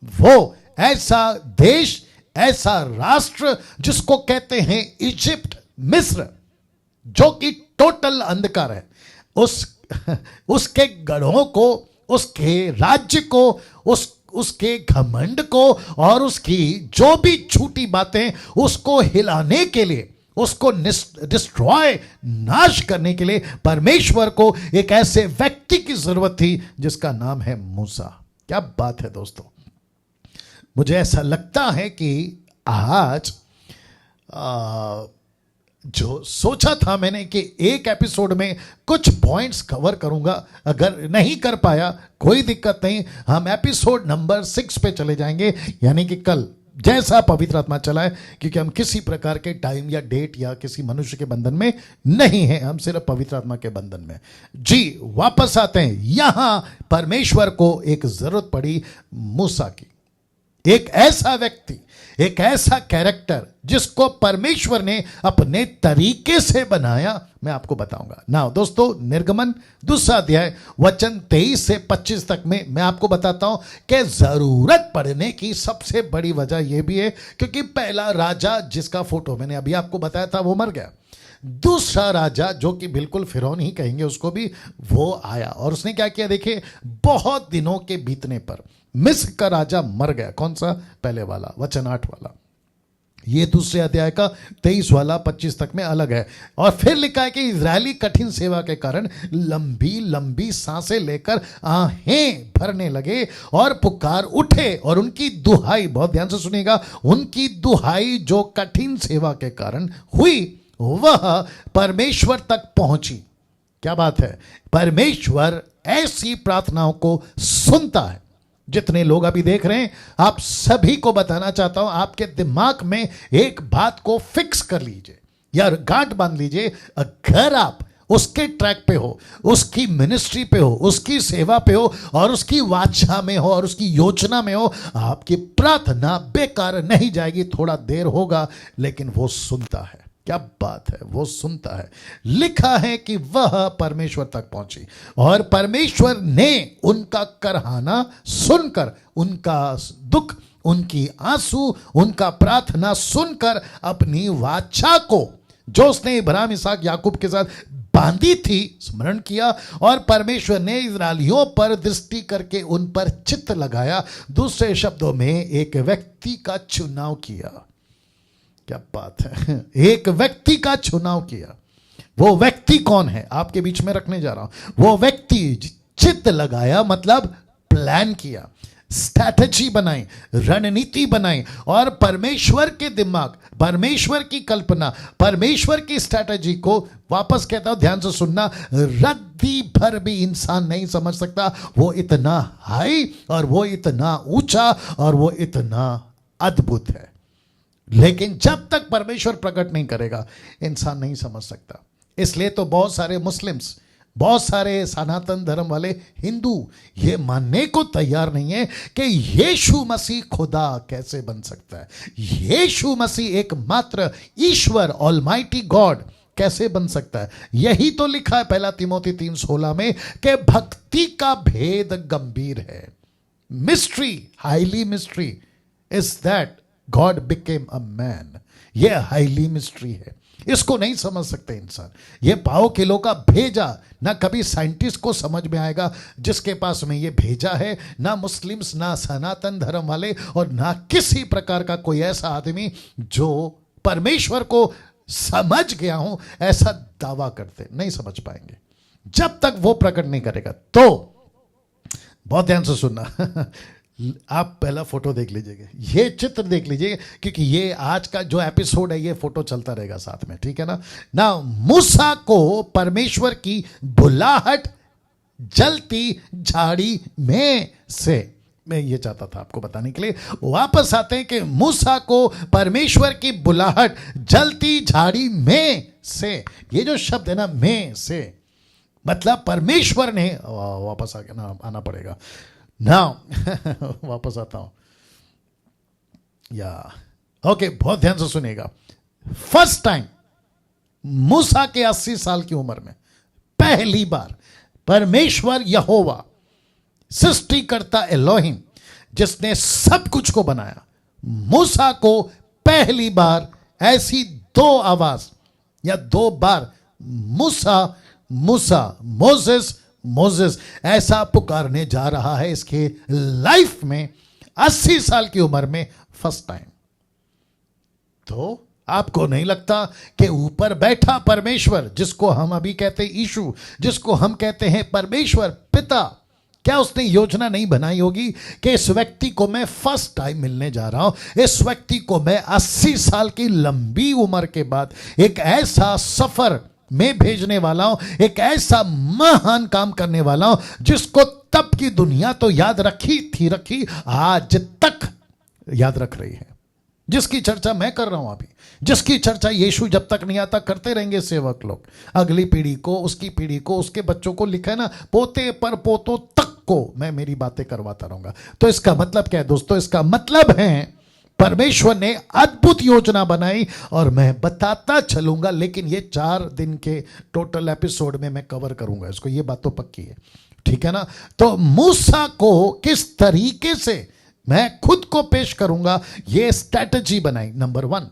वो ऐसा देश, ऐसा राष्ट्र जिसको कहते हैं इजिप्ट, मिस्र, जो कि टोटल अंधकार है, उसके गढ़ों को, उसके राज्य को, उसके घमंड को और उसकी जो भी झूठी बातें, उसको हिलाने के लिए, उसको डिस्ट्रॉय, नाश करने के लिए परमेश्वर को एक ऐसे व्यक्ति की जरूरत थी जिसका नाम है मूसा। क्या बात है दोस्तों। मुझे ऐसा लगता है कि आज जो सोचा था मैंने कि एक एपिसोड में कुछ पॉइंट्स कवर करूंगा, अगर नहीं कर पाया कोई दिक्कत नहीं, हम एपिसोड नंबर 6 पे चले जाएंगे, यानी कि कल, जैसा पवित्र आत्मा चलाए, क्योंकि हम किसी प्रकार के टाइम या डेट या किसी मनुष्य के बंधन में नहीं हैं, हम सिर्फ पवित्र आत्मा के बंधन में जी। वापस आते हैं, यहां परमेश्वर को एक जरूरत पड़ी मूसा की। एक ऐसा व्यक्ति, एक ऐसा कैरेक्टर जिसको परमेश्वर ने अपने तरीके से बनाया, मैं आपको बताऊंगा ना। दोस्तों, निर्गमन 2 अध्याय वचन 23 से 25 तक में मैं आपको बताता हूं कि जरूरत पड़ने की सबसे बड़ी वजह यह भी है क्योंकि पहला राजा जिसका फोटो मैंने अभी आपको बताया था वो मर गया। दूसरा राजा जो कि बिल्कुल फिरौन ही कहेंगे उसको भी, वो आया और उसने क्या किया देखिए, बहुत दिनों के बीतने पर मिस्र का राजा मर गया। कौन सा? पहले वाला, वचन 8 वाला। ये दूसरे अध्याय का 23 वाला 25 तक में अलग है। और फिर लिखा है कि इजरायली कठिन सेवा के कारण लंबी लंबी सांसें लेकर आहें भरने लगे और पुकार उठे और उनकी दुहाई, बहुत ध्यान से सुनिएगा, उनकी दुहाई जो कठिन सेवा के कारण हुई वह परमेश्वर तक पहुंची। क्या बात है! परमेश्वर ऐसी प्रार्थनाओं को सुनता है। जितने लोग अभी देख रहे हैं, आप सभी को बताना चाहता हूं, आपके दिमाग में एक बात को फिक्स कर लीजिए या गांठ बांध लीजिए। अगर आप उसके ट्रैक पे हो, उसकी मिनिस्ट्री पे हो, उसकी सेवा पे हो और उसकी वाचा में हो और उसकी योजना में हो, आपकी प्रार्थना बेकार नहीं जाएगी। थोड़ा देर होगा लेकिन वो सुनता है। क्या बात है! वो सुनता है। लिखा है कि वह परमेश्वर तक पहुंची और परमेश्वर ने उनका करहाना सुनकर, उनका दुख, उनकी आंसू, उनका प्रार्थना सुनकर अपनी वाचा को जो उसने इब्राहिम, इसहाक, याकूब के साथ बांधी थी स्मरण किया और परमेश्वर ने इजरायलियों पर दृष्टि करके उन पर चित्त लगाया। दूसरे शब्दों में एक व्यक्ति का चुनाव किया। क्या बात है! एक व्यक्ति का चुनाव किया। वो व्यक्ति कौन है आपके बीच में रखने जा रहा हूं। वो व्यक्ति चित्त लगाया मतलब प्लान किया, स्ट्रैटेजी बनाई, रणनीति बनाई और परमेश्वर के दिमाग, परमेश्वर की कल्पना, परमेश्वर की स्ट्रैटेजी को, वापस कहता हूं ध्यान से सुनना, रद्दी भर भी इंसान नहीं समझ सकता। वो इतना हाई और वो इतना ऊंचा और वो इतना अद्भुत है, लेकिन जब तक परमेश्वर प्रकट नहीं करेगा इंसान नहीं समझ सकता। इसलिए तो बहुत सारे मुस्लिम्स, बहुत सारे सनातन धर्म वाले हिंदू ये मानने को तैयार नहीं है कि यीशु मसीह खुदा कैसे बन सकता है, यीशु मसीह एकमात्र ईश्वर ऑलमाइटी गॉड कैसे बन सकता है। यही तो लिखा है 1 तिमोथी 3:16 में कि भक्ति का भेद गंभीर है। Mystery, highly mystery is that God became a man. यह हाईली मिस्ट्री है, इसको नहीं समझ सकते इंसान। ये पाओ किलो का भेजा ना कभी साइंटिस्ट को समझ में आएगा जिसके पास में ये भेजा है, ना मुस्लिम्स, ना सनातन धर्म वाले और ना किसी प्रकार का कोई ऐसा आदमी जो परमेश्वर को समझ गया हूं ऐसा दावा करते नहीं समझ पाएंगे जब तक वो प्रकट नहीं करेगा। तो बहुत ध्यान से सुनना आप पहला फोटो देख लीजिएगा, ये चित्र देख लीजिएगा क्योंकि ये आज का जो एपिसोड है ये फोटो चलता रहेगा साथ में, ठीक है ना। ना मूसा को परमेश्वर की बुलाहट जलती झाड़ी में से, मैं ये चाहता था आपको बताने के लिए। वापस आते हैं कि मूसा को परमेश्वर की बुलाहट जलती झाड़ी में से, ये जो शब्द है ना में से, मतलब परमेश्वर ने, वापस आना पड़ेगा ना वापस आता हूं या ओके, बहुत ध्यान से सुनिएगा। फर्स्ट टाइम मूसा के 80 साल की उम्र में पहली बार परमेश्वर यहोवा, सृष्टिकर्ता एलोहिम, जिसने सब कुछ को बनाया, मूसा को पहली बार ऐसी 2 आवाज या 2 बार मूसा मूसा, मोसेस मोसेस ऐसा पुकारने जा रहा है इसके लाइफ में 80 साल की उम्र में फर्स्ट टाइम। तो आपको नहीं लगता कि ऊपर बैठा परमेश्वर, जिसको हम अभी कहते हैं ईशु, जिसको हम कहते हैं परमेश्वर पिता, क्या उसने योजना नहीं बनाई होगी कि इस व्यक्ति को मैं फर्स्ट टाइम मिलने जा रहा हूं, इस व्यक्ति को मैं 80 साल की लंबी उम्र के बाद एक ऐसा सफर में भेजने वाला हूं, एक ऐसा महान काम करने वाला हूं जिसको तब की दुनिया तो याद रखी आज तक याद रख रही है, जिसकी चर्चा मैं कर रहा हूं अभी, जिसकी चर्चा यीशु जब तक नहीं आता करते रहेंगे सेवक लोग, अगली पीढ़ी को, उसकी पीढ़ी को, उसके बच्चों को। लिखा है ना, पोते पर पोतों तक सबको मैं मेरी बातें करवाता रहूंगा। तो इसका मतलब क्या है दोस्तों? इसका मतलब है परमेश्वर ने अद्भुत योजना बनाई और मैं बताता चलूंगा, लेकिन ये 4 दिन के टोटल एपिसोड में मैं कवर करूंगा इसको, ये बात तो पक्की है, ठीक है ना। तो मूसा को किस तरीके से मैं खुद को पेश करूंगा, ये स्ट्रैटेजी बनाई। नंबर 1,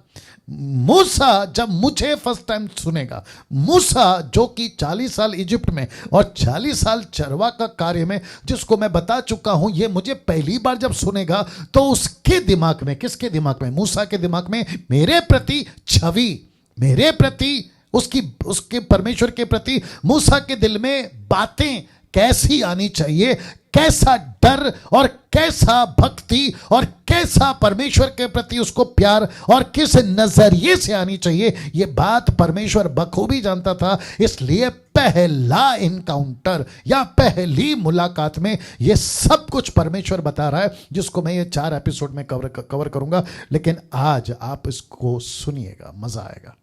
मूसा जब मुझे फर्स्ट टाइम सुनेगा, मूसा जो कि 40 साल इजिप्ट में और 40 साल चरवा का कार्य में, जिसको मैं बता चुका हूं, ये मुझे पहली बार जब सुनेगा तो उसके दिमाग में, किसके दिमाग में? मूसा के दिमाग में मेरे प्रति छवि, मेरे प्रति उसके परमेश्वर के प्रति मूसा के दिल में बातें कैसी आनी चाहिए, कैसा डर और कैसा भक्ति और कैसा परमेश्वर के प्रति उसको प्यार और किस नजरिए से आनी चाहिए, ये बात परमेश्वर बखूबी जानता था। इसलिए पहला इनकाउंटर या पहली मुलाकात में ये सब कुछ परमेश्वर बता रहा है, जिसको मैं ये 4 एपिसोड में कवर करूंगा। लेकिन आज आप इसको सुनिएगा, मजा आएगा,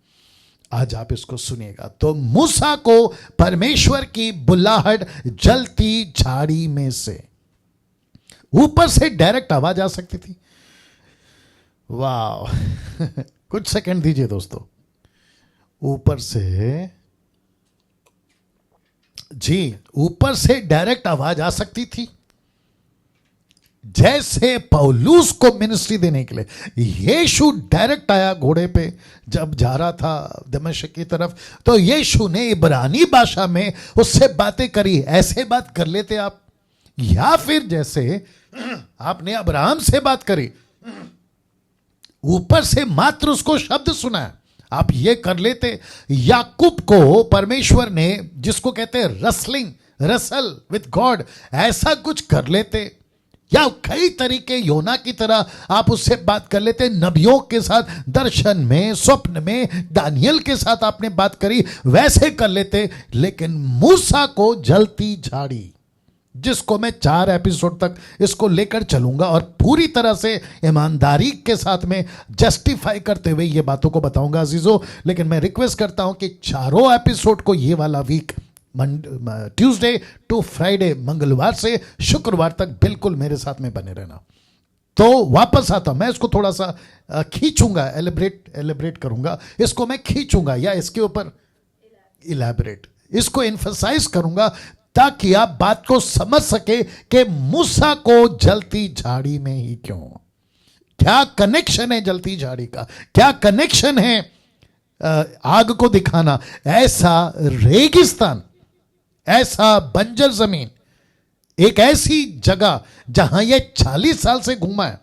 आज आप इसको सुनिएगा। तो मूसा को परमेश्वर की बुलाहट जलती झाड़ी में से, ऊपर से डायरेक्ट आवाज आ सकती थी। वाह कुछ सेकंड दीजिए दोस्तों। ऊपर से, जी, ऊपर से डायरेक्ट आवाज आ सकती थी, जैसे पौलुस को मिनिस्ट्री देने के लिए यीशु डायरेक्ट आया घोड़े पे जब जा रहा था दमिश्क की तरफ, तो यीशु ने इब्रानी भाषा में उससे बातें करी। ऐसे बात कर लेते आप, या फिर जैसे आपने अब्राहम से बात करी, ऊपर से मात्र उसको शब्द सुना, आप ये कर लेते। याकूब को परमेश्वर ने, जिसको कहते हैं रसल विथ गॉड, ऐसा कुछ कर लेते। या कई तरीके, योना की तरह आप उससे बात कर लेते, नबियों के साथ दर्शन में, स्वप्न में, दानियल के साथ आपने बात करी, वैसे कर लेते। लेकिन मूसा को जलती झाड़ी, जिसको मैं 4 एपिसोड तक इसको लेकर चलूंगा और पूरी तरह से ईमानदारी के साथ में जस्टिफाई करते हुए ये बातों को बताऊंगा अजीजों। लेकिन मैं रिक्वेस्ट करता हूं कि 4 एपिसोड को ये वाला वीक ट्यूसडे टू फ्राइडे, मंगलवार से शुक्रवार तक बिल्कुल मेरे साथ में बने रहना। तो वापस आता हूं, मैं इसको थोड़ा सा खींचूंगा, एलिब्रेट करूंगा इसको, मैं खींचूंगा या इसके ऊपर इलैबोरेट, इसको एम्फसाइज करूंगा, ताकि आप बात को समझ सके कि मूसा को जलती झाड़ी में ही क्यों, क्या कनेक्शन है जलती झाड़ी का, क्या कनेक्शन है आग को दिखाना। ऐसा रेगिस्तान, ऐसा बंजर जमीन, एक ऐसी जगह जहां ये 40 साल से घूमा है,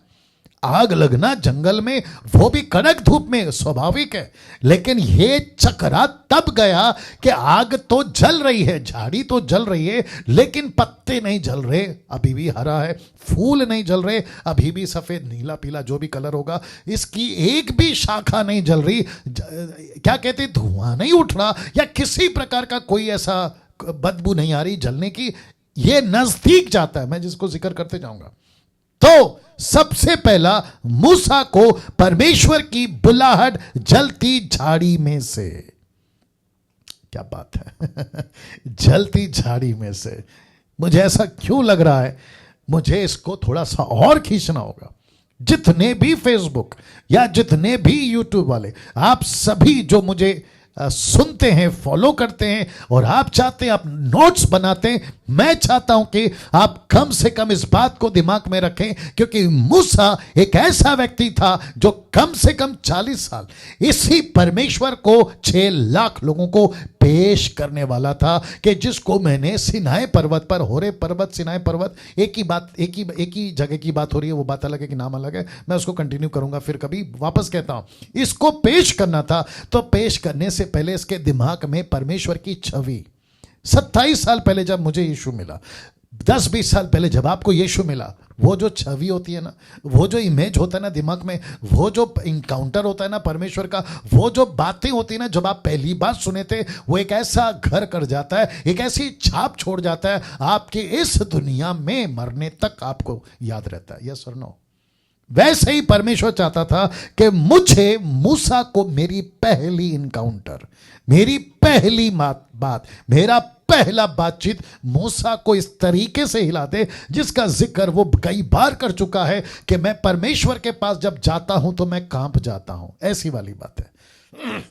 आग लगना जंगल में, वो भी कड़क धूप में, स्वाभाविक है। लेकिन ये चकरा तब गया कि आग तो जल रही है, झाड़ी तो जल रही है, लेकिन पत्ते नहीं जल रहे, अभी भी हरा है, फूल नहीं जल रहे, अभी भी सफेद, नीला, पीला जो भी कलर होगा, इसकी एक भी शाखा नहीं जल रही, क्या कहते, धुआं नहीं उठ रहा, या किसी प्रकार का कोई ऐसा बदबू नहीं आ रही जलने की। ये नजदीक जाता है, मैं जिसको जिक्र करते जाऊंगा। तो सबसे पहला, मूसा को परमेश्वर की बुलाहट जलती झाड़ी में से, क्या बात है जलती झाड़ी में से। मुझे ऐसा क्यों लग रहा है, मुझे इसको थोड़ा सा और खींचना होगा। जितने भी फेसबुक या जितने भी यूट्यूब वाले, आप सभी जो मुझे सुनते हैं, फॉलो करते हैं, और आप चाहते हैं, आप नोट्स बनाते हैं, मैं चाहता हूं कि आप कम से कम इस बात को दिमाग में रखें, क्योंकि मूसा एक ऐसा व्यक्ति था जो कम से कम 40 साल इसी परमेश्वर को 6 लाख लोगों को पेश करने वाला था, कि जिसको मैंने सिनाई पर्वत पर, होरे पर्वत, सिनाई पर्वत, एक ही जगह की बात हो रही है, वो बात अलग है कि नाम अलग है, मैं उसको कंटिन्यू करूंगा फिर कभी। वापस कहता हूं, इसको पेश करना था, तो पेश करने से पहले इसके दिमाग में परमेश्वर की छवि, 27 साल पहले जब मुझे यीशु मिला, 10-20 साल पहले जब आपको यीशु मिला, वो जो छवि होती है ना, वो जो इमेज होता है ना दिमाग में, वो जो इंकाउंटर होता है ना परमेश्वर का, वो जो बातें होती है ना, जब आप पहली बार सुने थे, वो एक ऐसा घर कर जाता है, एक ऐसी छाप छोड़ जाता है, आपके इस दुनिया में मरने तक आपको याद रहता है। यस और नो? वैसे ही परमेश्वर चाहता था कि मुझे, मूसा को, मेरी पहली इनकाउंटर, मेरी पहली बात, मेरा पहला बातचीत मूसा को इस तरीके से हिला दे जिसका जिक्र वो कई बार कर चुका है कि मैं परमेश्वर के पास जब जाता हूं तो मैं कांप जाता हूं। ऐसी वाली बात है,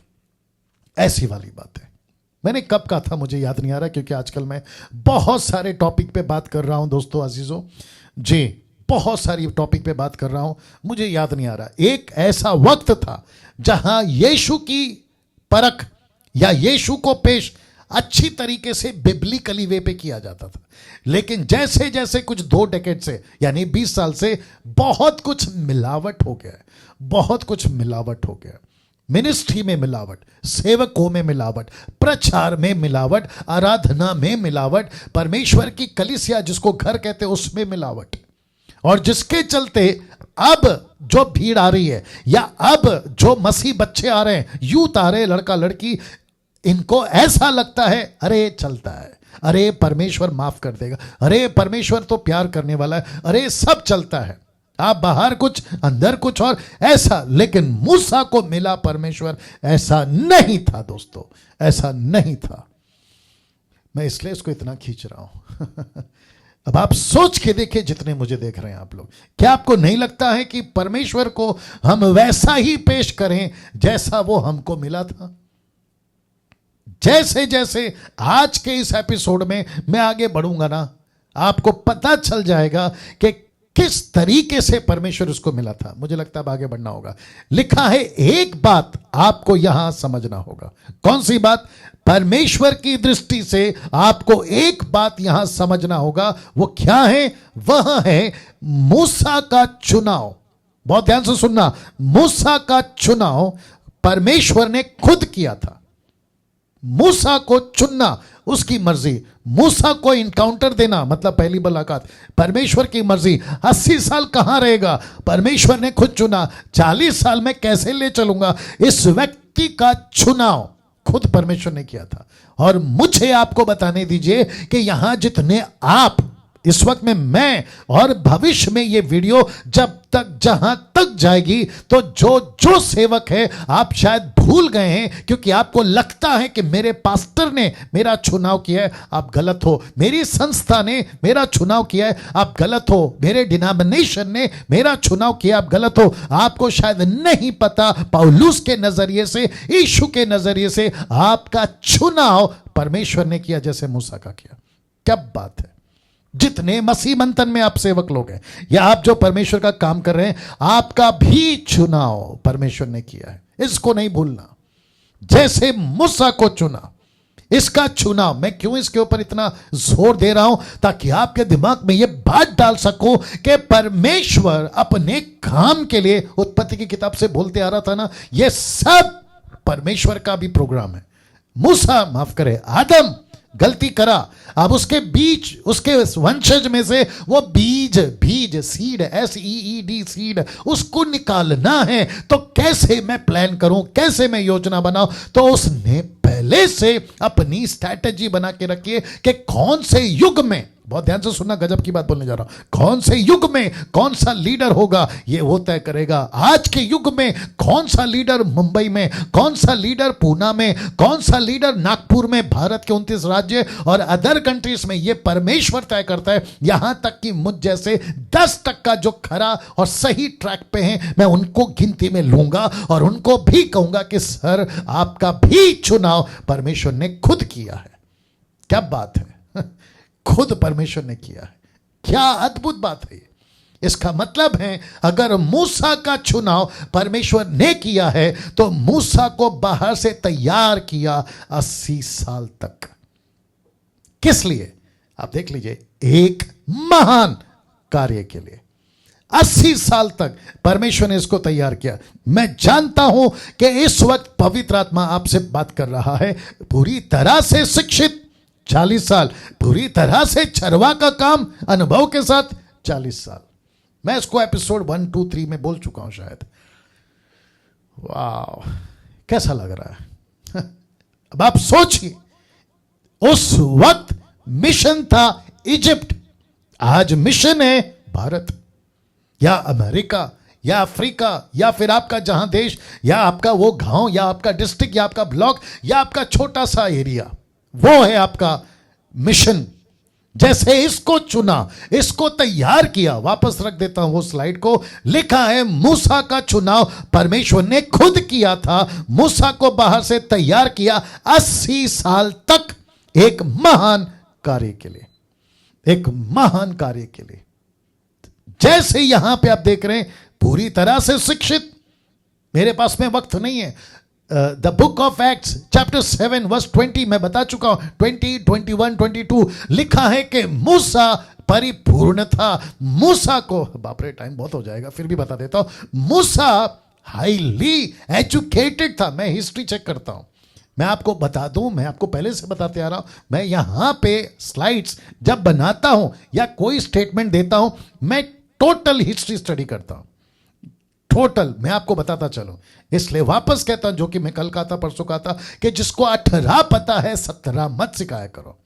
ऐसी वाली बात है। मैंने कब कहा था मुझे याद नहीं आ रहा, क्योंकि आजकल मैं बहुत सारे टॉपिक पे बात कर रहा हूं दोस्तों अजीजों जी, बहुत सारी टॉपिक पे बात कर रहा हूं, मुझे याद नहीं आ रहा। एक ऐसा वक्त था जहां यीशु की परख या यीशु को पेश अच्छी तरीके से बिब्लिकली वे पे किया जाता था, लेकिन जैसे जैसे कुछ 2 डेकेड से यानी 20 साल से बहुत कुछ मिलावट हो गया, बहुत कुछ मिलावट हो गया। मिनिस्ट्री में मिलावट, सेवकों में मिलावट, प्रचार में मिलावट, आराधना में मिलावट, परमेश्वर की कलीसिया जिसको घर कहते हैं उसमें मिलावट, और जिसके चलते अब जो भीड़ आ रही है या अब जो मसीह बच्चे आ रहे हैं, यूथ आ रहे हैं, लड़का लड़की, इनको ऐसा लगता है अरे चलता है, अरे परमेश्वर माफ कर देगा, अरे परमेश्वर तो प्यार करने वाला है, अरे सब चलता है, आप बाहर कुछ अंदर कुछ और ऐसा। लेकिन मूसा को मिला परमेश्वर ऐसा नहीं था दोस्तों, ऐसा नहीं था। मैं इसलिए इसको इतना खींच रहा हूं अब आप सोच के देखिए, जितने मुझे देख रहे हैं आप लोग, क्या आपको नहीं लगता है कि परमेश्वर को हम वैसा ही पेश करें जैसा वो हमको मिला था? जैसे जैसे आज के इस एपिसोड में मैं आगे बढ़ूंगा ना, आपको पता चल जाएगा कि किस तरीके से परमेश्वर उसको मिला था। मुझे लगता है अब आगे बढ़ना होगा। लिखा है, एक बात आपको यहां समझना होगा। कौन सी बात? परमेश्वर की दृष्टि से आपको एक बात यहां समझना होगा। वो क्या है? वह है मूसा का चुनाव। बहुत ध्यान से सुनना, मूसा का चुनाव परमेश्वर ने खुद किया था। मूसा को चुनना उसकी मर्जी, मूसा को इनकाउंटर देना मतलब पहली मुलाकात परमेश्वर की मर्जी। 80 साल कहां रहेगा? परमेश्वर ने खुद चुना। 40 साल में कैसे ले चलूंगा? इस व्यक्ति का चुनाव खुद परमेश्वर ने किया था। और मुझे आपको बताने दीजिए कि यहां जितने आप इस वक्त में, मैं और भविष्य में ये वीडियो जब तक जहां तक जाएगी, तो जो जो सेवक है आप शायद भूल गए हैं, क्योंकि आपको लगता है कि मेरे पास्टर ने मेरा चुनाव किया है, आप गलत हो। मेरी संस्था ने मेरा चुनाव किया है, आप गलत हो। मेरे डिनोमिनेशन ने मेरा चुनाव किया, आप गलत हो। आपको शायद नहीं पता पौलुस के नजरिए से, यीशु के नजरिए से आपका चुनाव परमेश्वर ने किया, जैसे मूसा का किया। क्या बात है! जितने मसीह मंथन में आप सेवक लोग हैं या आप जो परमेश्वर का काम कर रहे हैं, आपका भी चुनाव परमेश्वर ने किया है, इसको नहीं भूलना। जैसे मूसा को चुना, इसका चुनाव, मैं क्यों इसके ऊपर इतना जोर दे रहा हूं? ताकि आपके दिमाग में यह बात डाल सकूं कि परमेश्वर अपने काम के लिए, उत्पत्ति की किताब से बोलते आ रहा था ना, यह सब परमेश्वर का भी प्रोग्राम है। मूसा, माफ करे, आदम गलती करा, अब उसके बीच, उसके वंशज में से वो बीज सीड, SEED सीड, उसको निकालना है। तो कैसे मैं प्लान करूं, कैसे मैं योजना बनाऊं? तो उसने पहले से अपनी स्ट्रैटेजी बना के रखी है कि कौन से युग में, बहुत ध्यान से सुनना, गजब की बात बोलने जा रहा हूं, कौन से युग में कौन सा लीडर होगा ये वो तय करेगा। आज के युग में कौन सा लीडर मुंबई में, कौन सा लीडर पूना में, कौन सा लीडर नागपुर में, भारत के 29 राज्य और अदर कंट्रीज में, ये परमेश्वर तय करता है। यहां तक कि मुझ जैसे 10% जो खरा और सही ट्रैक पे हैं, मैं उनको गिनती में लूंगा और उनको भी कहूंगा कि सर, आपका भी चुनाव परमेश्वर ने खुद किया है। क्या बात है! खुद परमेश्वर ने किया है। क्या अद्भुत बात है ये! इसका मतलब है, अगर मूसा का चुनाव परमेश्वर ने किया है, तो मूसा को बाहर से तैयार किया 80 साल तक। किस लिए? आप देख लीजिए, एक महान कार्य के लिए 80 साल तक परमेश्वर ने इसको तैयार किया। मैं जानता हूं कि इस वक्त पवित्र आत्मा आपसे बात कर रहा है, पूरी तरह से शिक्षित 40 साल, पूरी तरह से चरवा का काम अनुभव के साथ 40 साल। मैं इसको एपिसोड 1, 2, 3 में बोल चुका हूं शायद। वाह, कैसा लग रहा है? अब आप सोचिए, उस वक्त मिशन था इजिप्ट, आज मिशन है भारत या अमेरिका या अफ्रीका या फिर आपका जहां देश या आपका वो गांव या आपका डिस्ट्रिक्ट या आपका ब्लॉक या आपका छोटा सा एरिया, वो है आपका मिशन। जैसे इसको चुना, इसको तैयार किया। वापस रख देता हूं वो स्लाइड को। लिखा है मूसा का चुनाव परमेश्वर ने खुद किया था। मूसा को बाहर से तैयार किया 80 साल तक एक महान कार्य के लिए, एक महान कार्य के लिए। जैसे यहां पे आप देख रहे हैं, पूरी तरह से शिक्षित। मेरे पास में वक्त नहीं है। The book of Acts chapter 7 verse 20 मैं बता चुका हूं। 20, 21, 22 लिखा है कि मूसा परिपूर्ण था। मूसा को, बाप रे टाइम बहुत हो जाएगा, फिर भी बता देता हूं। मूसा हाईली एजुकेटेड था। मैं हिस्ट्री चेक करता हूं, मैं आपको बता दूं, मैं आपको पहले से बताते आ रहा हूं। मैं यहां पे स्लाइड्स जब बनाता हूं या कोई स्टेटमेंट देता हूं, मैं टोटल हिस्ट्री स्टडी करता हूं। टोटल मैं आपको बताता चलूं। इसलिए वापस कहता हूं, जो कि मैं कल कहा था, परसों कहा था, कि जिसको 18 पता है 17 मत सिखाया करो।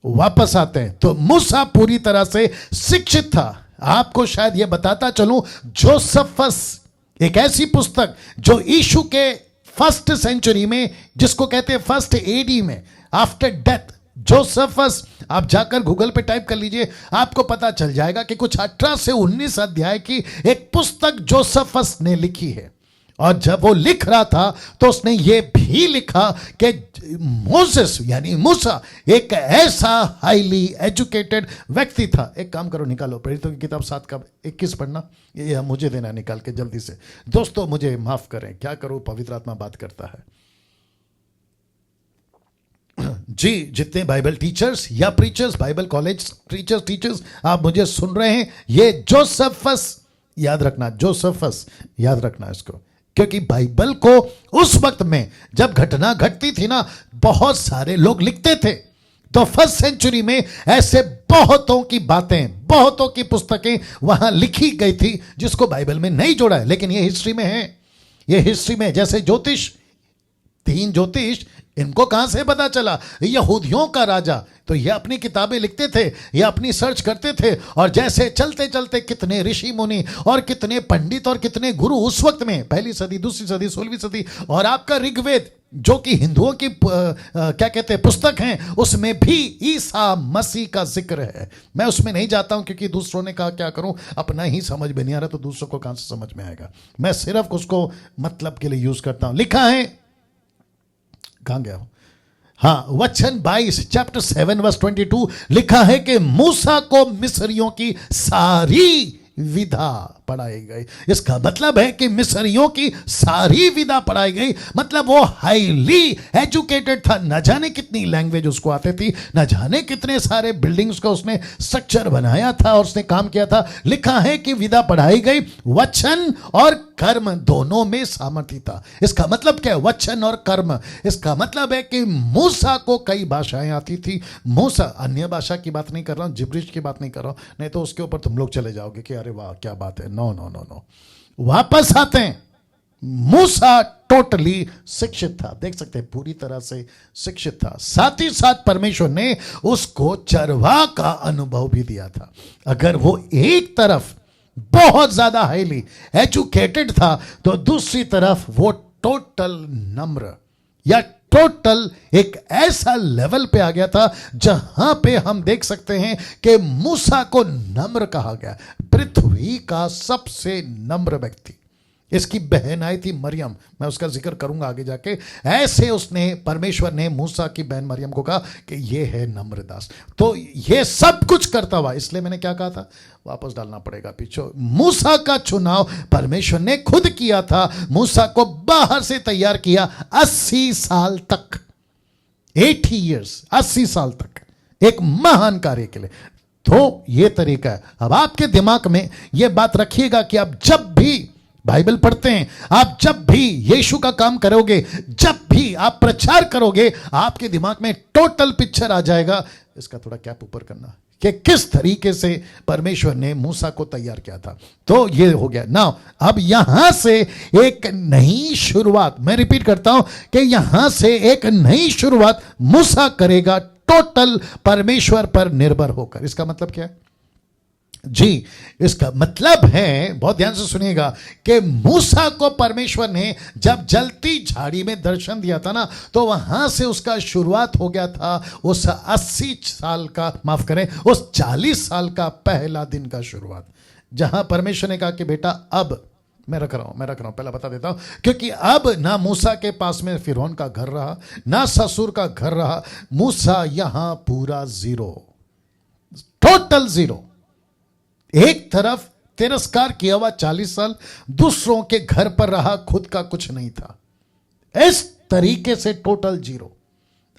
वापस आते हैं तो मूसा पूरी तरह से शिक्षित था। आपको शायद यह बताता चलूं, जोसेफस एक ऐसी पुस्तक जो यीशु के फर्स्ट सेंचुरी में, जिसको कहते हैं फर्स्ट एडी में, आफ्टर डेथ, जोसेफस, आप जाकर गूगल पे टाइप कर लीजिए, आपको पता चल जाएगा कि कुछ 18 से 19 अध्याय की एक पुस्तक जोसेफस ने लिखी है। और जब वो लिख रहा था तो उसने ये भी लिखा कि मोसेस यानी मूसा एक ऐसा हाईली एजुकेटेड व्यक्ति था। एक काम करो, निकालो प्रेरितों की किताब 7 का 21 पढ़ना, ये मुझे देना निकाल के जल्दी से। दोस्तों मुझे माफ करें, क्या करूं, पवित्र आत्मा बात करता है। जी, जितने बाइबल टीचर्स या प्रीचर्स, बाइबल कॉलेज टीचर्स आप मुझे सुन रहे हैं, ये जोसेफस याद रखना, जोसेफस याद रखना इसको, क्योंकि बाइबल को उस वक्त में जब घटना घटती थी ना, बहुत सारे लोग लिखते थे। तो फर्स्ट सेंचुरी में ऐसे बहुतों की बातें, बहुतों की पुस्तकें वहां लिखी गई थी जिसको बाइबल में नहीं जोड़ा है, लेकिन ये हिस्ट्री में है। ये हिस्ट्री में, जैसे ज्योतिष, 3 ज्योतिष, इनको कहां से पता चला? यहूदियों का राजा, तो ये अपनी किताबें लिखते थे, ये अपनी सर्च करते थे, और जैसे चलते चलते कितने ऋषि मुनि और कितने पंडित और कितने गुरु उस वक्त में, 1ली सदी, 2री सदी, 16वीं सदी, और आपका ऋग्वेद जो कि हिंदुओं की क्या कहते हैं पुस्तक हैं, उसमें भी ईसा मसीह का जिक्र है। मैं उसमें नहीं जाता हूं, क्योंकि दूसरों ने कहा क्या करूं, अपना ही समझ में नहीं आ रहा तो दूसरों को कहां से समझ में आएगा। मैं सिर्फ उसको मतलब के लिए यूज करता हूं। लिखा है, कहां गया हूं, हाँ, वचन 22 चैप्टर 7 वर्स 22 लिखा है कि मूसा को मिस्रियों की सारी विधा पढ़ाई गई। इसका मतलब है कि मिस्रियों की सारी विधा पढ़ाई गई, मतलब वो हाईली एजुकेटेड था। न जाने कितनी लैंग्वेज उसको आती थी, न जाने कितने सारे बिल्डिंग्स का उसने स्ट्रक्चर बनाया था और उसने काम किया था। लिखा है कि विधा पढ़ाई गई, वचन और कर्म दोनों में सामर्थ्य था। इसका मतलब क्या है? वचन और कर्म। इसका मतलब है कि मूसा को कई भाषाएं आती थी। मूसा, अन्य भाषा की बात नहीं कर रहा हूं, जिब्रिश की बात नहीं कर रहा हूं, नहीं तो उसके ऊपर तुम लोग चले जाओगे कि अरे वाह क्या बात है। नो नो नो नो, वापस आते हैं। मूसा टोटली शिक्षित था, देख सकते हैं पूरी तरह से शिक्षित था। साथ ही साथ परमेश्वर ने उसको चरवाह का अनुभव भी दिया था। अगर वो एक तरफ बहुत ज्यादा हाईली एजुकेटेड था, तो दूसरी तरफ वो टोटल नम्र या टोटल एक ऐसा लेवल पे आ गया था जहां पे हम देख सकते हैं कि मूसा को नम्र कहा गया, पृथ्वी का सबसे नम्र व्यक्ति। इसकी बहन आई थी मरियम, मैं उसका जिक्र करूंगा आगे जाके। ऐसे उसने, परमेश्वर ने मूसा की बहन मरियम को कहा कि ये है नम्रदास। तो ये सब कुछ करता हुआ, इसलिए मैंने क्या कहा था, वापस डालना पड़ेगा पीछे। मूसा का चुनाव परमेश्वर ने खुद किया था। मूसा को बाहर से तैयार किया 80 साल तक, 80 ईयर्स, 80 साल तक एक महान कार्य के लिए। तो ये तरीका है। अब आपके दिमाग में यह बात रखिएगा कि आप जब भी बाइबल पढ़ते हैं, आप जब भी यीशु का काम करोगे, जब भी आप प्रचार करोगे, आपके दिमाग में टोटल पिक्चर आ जाएगा। इसका थोड़ा कैप ऊपर करना, कि किस तरीके से परमेश्वर ने मूसा को तैयार किया था। तो ये हो गया ना। अब यहां से एक नई शुरुआत, मैं रिपीट करता हूं कि यहां से एक नई शुरुआत मूसा करेगा, टोटल परमेश्वर पर निर्भर होकर। इसका मतलब क्या है? जी, इसका मतलब है, बहुत ध्यान से सुनिएगा, कि मूसा को परमेश्वर ने जब जलती झाड़ी में दर्शन दिया था ना, तो वहां से उसका शुरुआत हो गया था उस 80 साल का, माफ करें, उस 40 साल का पहला दिन का शुरुआत, जहां परमेश्वर ने कहा कि बेटा अब मैं रख रहा हूं, पहला बता देता हूं, क्योंकि अब ना मूसा के पास में फिरौन का घर रहा, ना ससुर का घर रहा, मूसा यहां पूरा जीरो, टोटल जीरो। एक तरफ तिरस्कार किया हुआ 40 साल, दूसरों के घर पर रहा, खुद का कुछ नहीं था, इस तरीके से टोटल जीरो।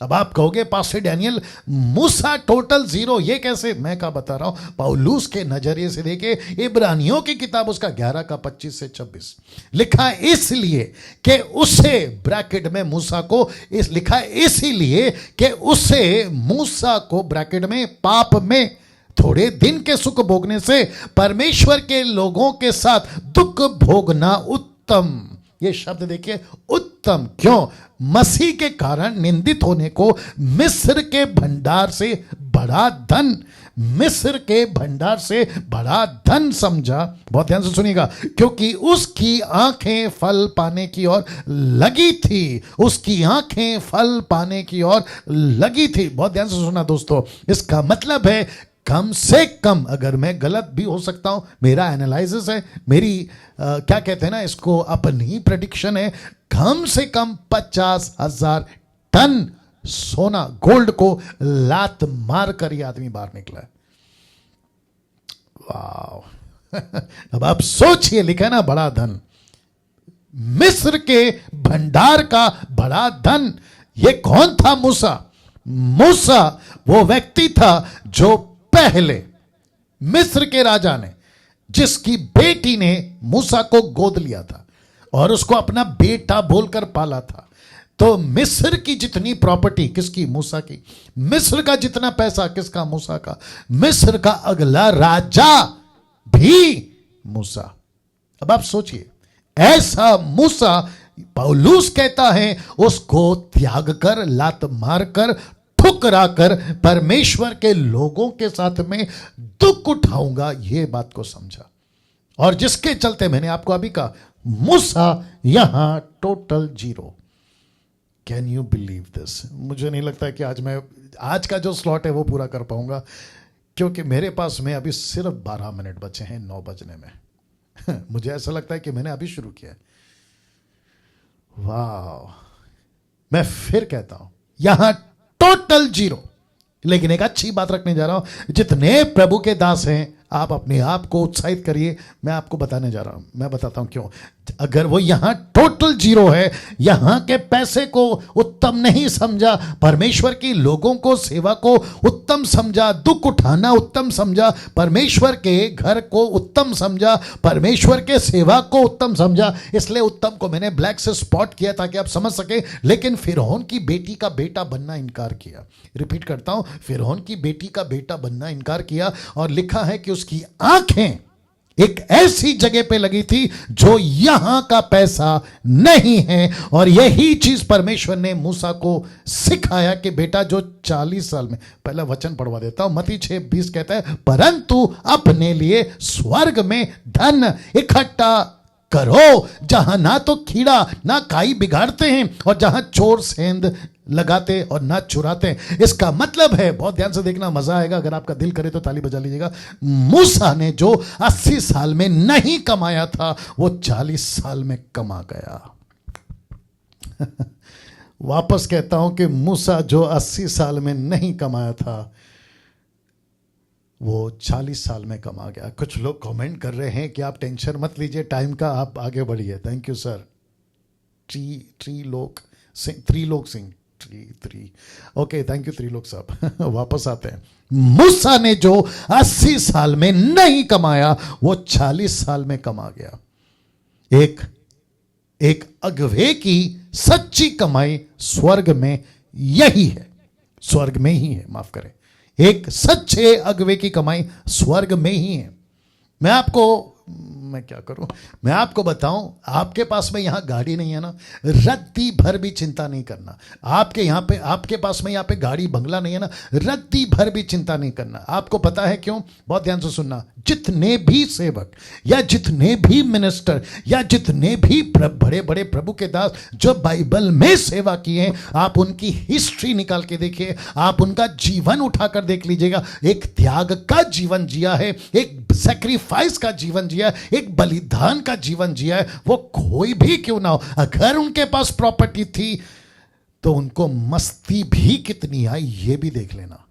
अब आप कहोगे पास्टर डैनियल, मूसा टोटल जीरो, ये कैसे? मैं क्या बता रहा हूं, पौलुस के नजरिए से देखे, इब्रानियों की किताब उसका 11 का 25 से 26 लिखा है, इसलिए कि उसे, ब्रैकेट में मूसा को, इस लिखा है इसीलिए कि उसे, मूसा को ब्रैकेट में, पाप में थोड़े दिन के सुख भोगने से परमेश्वर के लोगों के साथ दुख भोगना उत्तम। ये शब्द देखिए, उत्तम। क्यों? मसीह के कारण निंदित होने को मिस्र के भंडार से बड़ा धन, मिस्र के भंडार से बड़ा धन समझा। बहुत ध्यान से सुनिएगा, क्योंकि उसकी आंखें फल पाने की ओर लगी थी, उसकी आंखें फल पाने की ओर लगी थी। बहुत ध्यान से सुना दोस्तों, इसका मतलब है कम से कम, अगर मैं गलत भी हो सकता हूं, मेरा एनालिसिस है, मेरी क्या कहते हैं ना इसको, अपनी प्रेडिक्शन है, कम से कम 50,000 टन सोना, गोल्ड को लात मार कर ये आदमी बाहर निकला है। वाह अब आप सोचिए, लिखा है ना बड़ा धन, मिस्र के भंडार का बड़ा धन। ये कौन था? मूसा। मूसा वो व्यक्ति था जो पहले मिस्र के राजा ने, जिसकी बेटी ने मूसा को गोद लिया था और उसको अपना बेटा बोलकर पाला था। तो मिस्र की जितनी प्रॉपर्टी किसकी? मूसा की। मिस्र का जितना पैसा किसका? मूसा का। मिस्र का अगला राजा भी मूसा। अब आप सोचिए, ऐसा मूसा, पौलुस कहता है, उसको त्याग कर, लात मार कर, ठुकरा कर परमेश्वर के लोगों के साथ में दुख उठाऊंगा, यह बात को समझा। और जिसके चलते मैंने आपको अभी कहा, मूसा यहां total zero. Can you believe this? मुझे नहीं लगता कि आज का जो स्लॉट है वो पूरा कर पाऊंगा, क्योंकि मेरे पास में अभी सिर्फ 12 मिनट बचे हैं 9 बजने में। मुझे ऐसा लगता है कि मैंने अभी शुरू किया। वाह, मैं फिर कहता हूं, यहां टोटल जीरो। लेकिन एक अच्छी बात रखने जा रहा हूं, जितने प्रभु के दास हैं, आप अपने आप को उत्साहित करिए। मैं आपको बताने जा रहा हूं, मैं बताता हूं क्यों। अगर वो यहां टोटल जीरो है, यहां के पैसे को उत्तम नहीं समझा, परमेश्वर की लोगों को, सेवा को उत्तम समझा, दुख उठाना उत्तम समझा, परमेश्वर के घर को उत्तम समझा, परमेश्वर के सेवा को उत्तम समझा, इसलिए उत्तम को मैंने ब्लैक से स्पॉट किया ताकि आप समझ सके। लेकिन फिरौन की बेटी का बेटा बनना इनकार किया। रिपीट करता हूं, फिरौन की बेटी का बेटा बनना इनकार किया। और लिखा है कि उसकी आंखें एक ऐसी जगह पे लगी थी जो यहां का पैसा नहीं है। और यही चीज परमेश्वर ने मूसा को सिखाया कि बेटा, जो 40 साल में, पहला वचन पढ़वा देता हूं, मत्ती 6:20 कहता है, परंतु अपने लिए स्वर्ग में धन इकट्ठा करो, जहां ना तो कीड़ा ना काई बिगाड़ते हैं, और जहां चोर सेंध लगाते और ना चुराते। इसका मतलब है, बहुत ध्यान से देखना, मजा आएगा, अगर आपका दिल करे तो ताली बजा लीजिएगा। मूसा ने जो 80 साल में नहीं कमाया था, वो 40 साल में कमा गया। वापस कहता हूं कि मूसा जो 80 साल में नहीं कमाया था, वो 40 साल में कमा गया। कुछ लोग कमेंट कर रहे हैं कि आप टेंशन मत लीजिए टाइम का, आप आगे बढ़िए। Thank you sir. Trilok Singh, okay, thank you Trilok साहब। वापस आते हैं, मूसा ने जो 80 साल में नहीं कमाया, वो 40 साल में कमा गया। एक अगवे की सच्ची कमाई स्वर्ग में यही है, स्वर्ग में ही है, माफ करें, एक सच्चे अगवे की कमाई स्वर्ग में ही है। मैं आपको मैं क्या करूं, मैं आपको बताऊं, आपके पास में यहां गाड़ी नहीं है ना, रत्ती भर भी चिंता नहीं करना। आपके पास में यहां पे गाड़ी बंगला नहीं है ना, रत्ती भर भी चिंता नहीं करना। आपको पता है क्यों? बहुत ध्यान से सुनना। जितने भी सेवक या जितने भी मिनिस्टर या जितने भी बड़े बड़े प्रभु के दास जो बाइबल में सेवा किए, आप उनकी हिस्ट्री निकाल के देखिए, आप उनका जीवन उठाकर देख लीजिएगा। एक त्याग का जीवन जिया है, एक सैक्रिफाइस का जीवन जिया है, एक बलिदान का जीवन जिया है। वो कोई भी क्यों ना हो, अगर उनके पास प्रॉपर्टी थी तो उनको मस्ती भी कितनी आई ये भी देख लेना।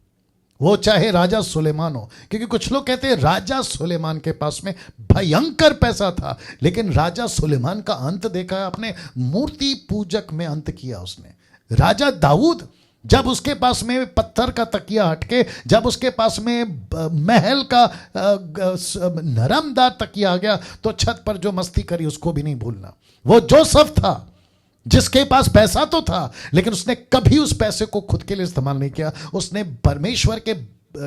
वो चाहे राजा सुलेमान हो, क्योंकि कुछ लोग कहते हैं राजा सुलेमान के पास में भयंकर पैसा था, लेकिन राजा सुलेमान का अंत देखा है आपने? मूर्ति पूजक में अंत किया उसने। राजा दाऊद, जब उसके पास में पत्थर का तकिया हटके, जब उसके पास में महल का नरमदार तकिया आ गया, तो छत पर जो मस्ती करी उसको भी नहीं भूलना। वो जोसेफ था जिसके पास पैसा तो था, लेकिन उसने कभी उस पैसे को खुद के लिए इस्तेमाल नहीं किया। उसने परमेश्वर के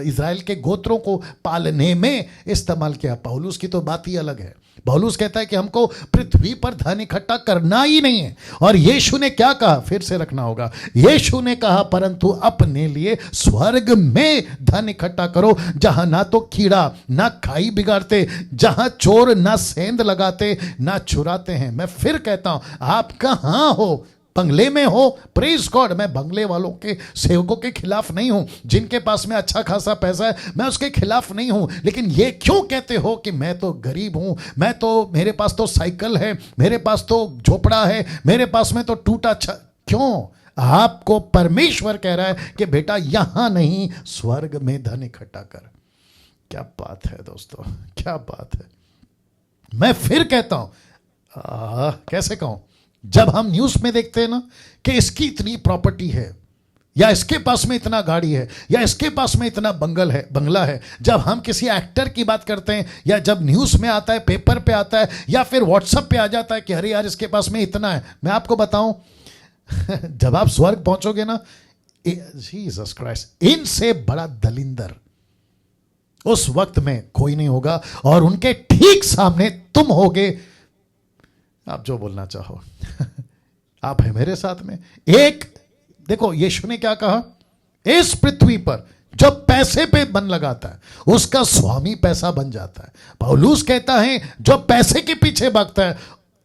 इज़राइल के गोत्रों को पालने में इस्तेमाल किया। पौलुस की तो बात ही अलग है। पौलुस कहता है कि हमको पृथ्वी पर धन इकट्ठा करना ही नहीं है। और यीशु ने क्या कहा? फिर से रखना होगा। यीशु ने कहा, परंतु अपने लिए स्वर्ग में धन इकट्ठा करो, जहां ना तो कीड़ा ना खाई बिगाड़ते, जहां चोर ना सेंध लगाते ना चुराते हैं। मैं फिर कहता हूं, आप कहां हो? बंगले में हो? Praise God. मैं बंगले वालों के सेवकों के खिलाफ नहीं हूं, जिनके पास में अच्छा खासा पैसा है, मैं उसके खिलाफ नहीं हूं। लेकिन ये क्यों कहते हो कि मैं तो गरीब हूं, मैं तो, मेरे पास तो साइकिल है, मेरे पास तो झोपड़ा है, मेरे पास में तो टूटा क्यों? आपको परमेश्वर कह रहा है कि बेटा यहां नहीं, स्वर्ग में धन इकट्ठा कर। क्या बात है दोस्तों, क्या बात है। मैं फिर कहता हूं, कैसे कहूं, जब हम न्यूज़ में देखते हैं ना कि इसकी इतनी प्रॉपर्टी है, या इसके पास में इतना गाड़ी है, या इसके पास में इतना बंगला है, जब हम किसी एक्टर की बात करते हैं, या जब न्यूज़ में आता है, पेपर पे आता है, या फिर व्हाट्सएप पे आ जाता है कि अरे यार इसके पास में इतना है, मैं आपको बताऊं जब आप स्वर्ग पहुंचोगे ना, जीसस क्राइस्ट, इनसे बड़ा दलिंदर उस वक्त में कोई नहीं होगा। और उनके ठीक सामने तुम होगे। आप जो बोलना चाहो आप है मेरे साथ में। एक देखो, यीशु ने क्या कहा? इस पृथ्वी पर जो पैसे पे मन लगाता है उसका स्वामी पैसा बन जाता है। पौलुस कहता है जो पैसे के पीछे भागता है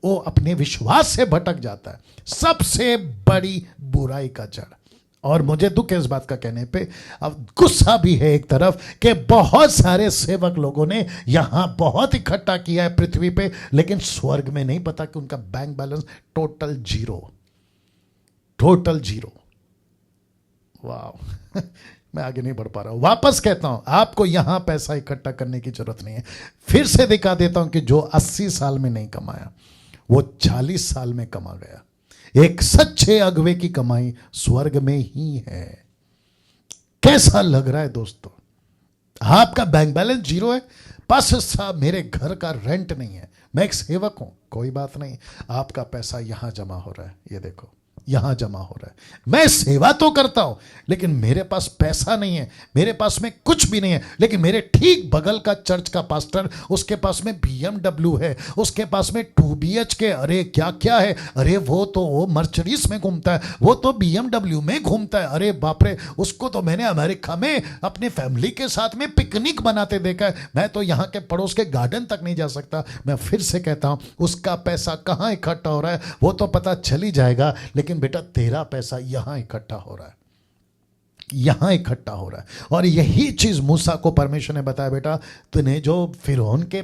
वो अपने विश्वास से भटक जाता है। सबसे बड़ी बुराई का जड़। और मुझे दुख है इस बात का कहने पे, अब गुस्सा भी है एक तरफ कि बहुत सारे सेवक लोगों ने यहां बहुत इकट्ठा किया है पृथ्वी पे, लेकिन स्वर्ग में नहीं पता कि उनका bank balance total zero, total zero. वाह मैं आगे नहीं बढ़ पा रहा हूं। वापस कहता हूं, आपको यहां पैसा इकट्ठा करने की जरूरत नहीं है। फिर से दिखा देता हूं कि जो 80 साल में नहीं कमाया वो 40 साल में कमा गया। एक सच्चे अगुवे की कमाई स्वर्ग में ही है। कैसा लग रहा है दोस्तों? आपका बैंक बैलेंस जीरो है, पास साहब मेरे घर का रेंट नहीं है, मैं एक सेवक हूं, कोई बात नहीं, आपका पैसा यहां जमा हो रहा है, ये देखो यहां जमा हो रहा है। मैं सेवा तो करता हूं लेकिन मेरे पास पैसा नहीं है, मेरे पास में कुछ भी नहीं है। लेकिन मेरे ठीक बगल का चर्च का पास्टर, उसके पास में BMW है, उसके पास में 2 BHK, अरे क्या क्या है, अरे वो तो मर्चडीज में घूमता है, वो तो BMW में घूमता है, अरे बाप रे, उसको तो मैंने अमेरिका में अपने फैमिली के साथ में पिकनिक बनाते देखा है। मैं तो यहाँ के पड़ोस के गार्डन तक नहीं जा सकता। मैं फिर से कहता हूँ, उसका पैसा कहाँ इकट्ठा हो रहा है वो तो पता चल ही जाएगा, लेकिन बेटा तेरा पैसा यहां इकट्ठा हो रहा है, यहां इकट्ठा हो रहा है। और यही चीज मूसा को परमेश्वर ने बताया, बेटा तूने जो फिरौन के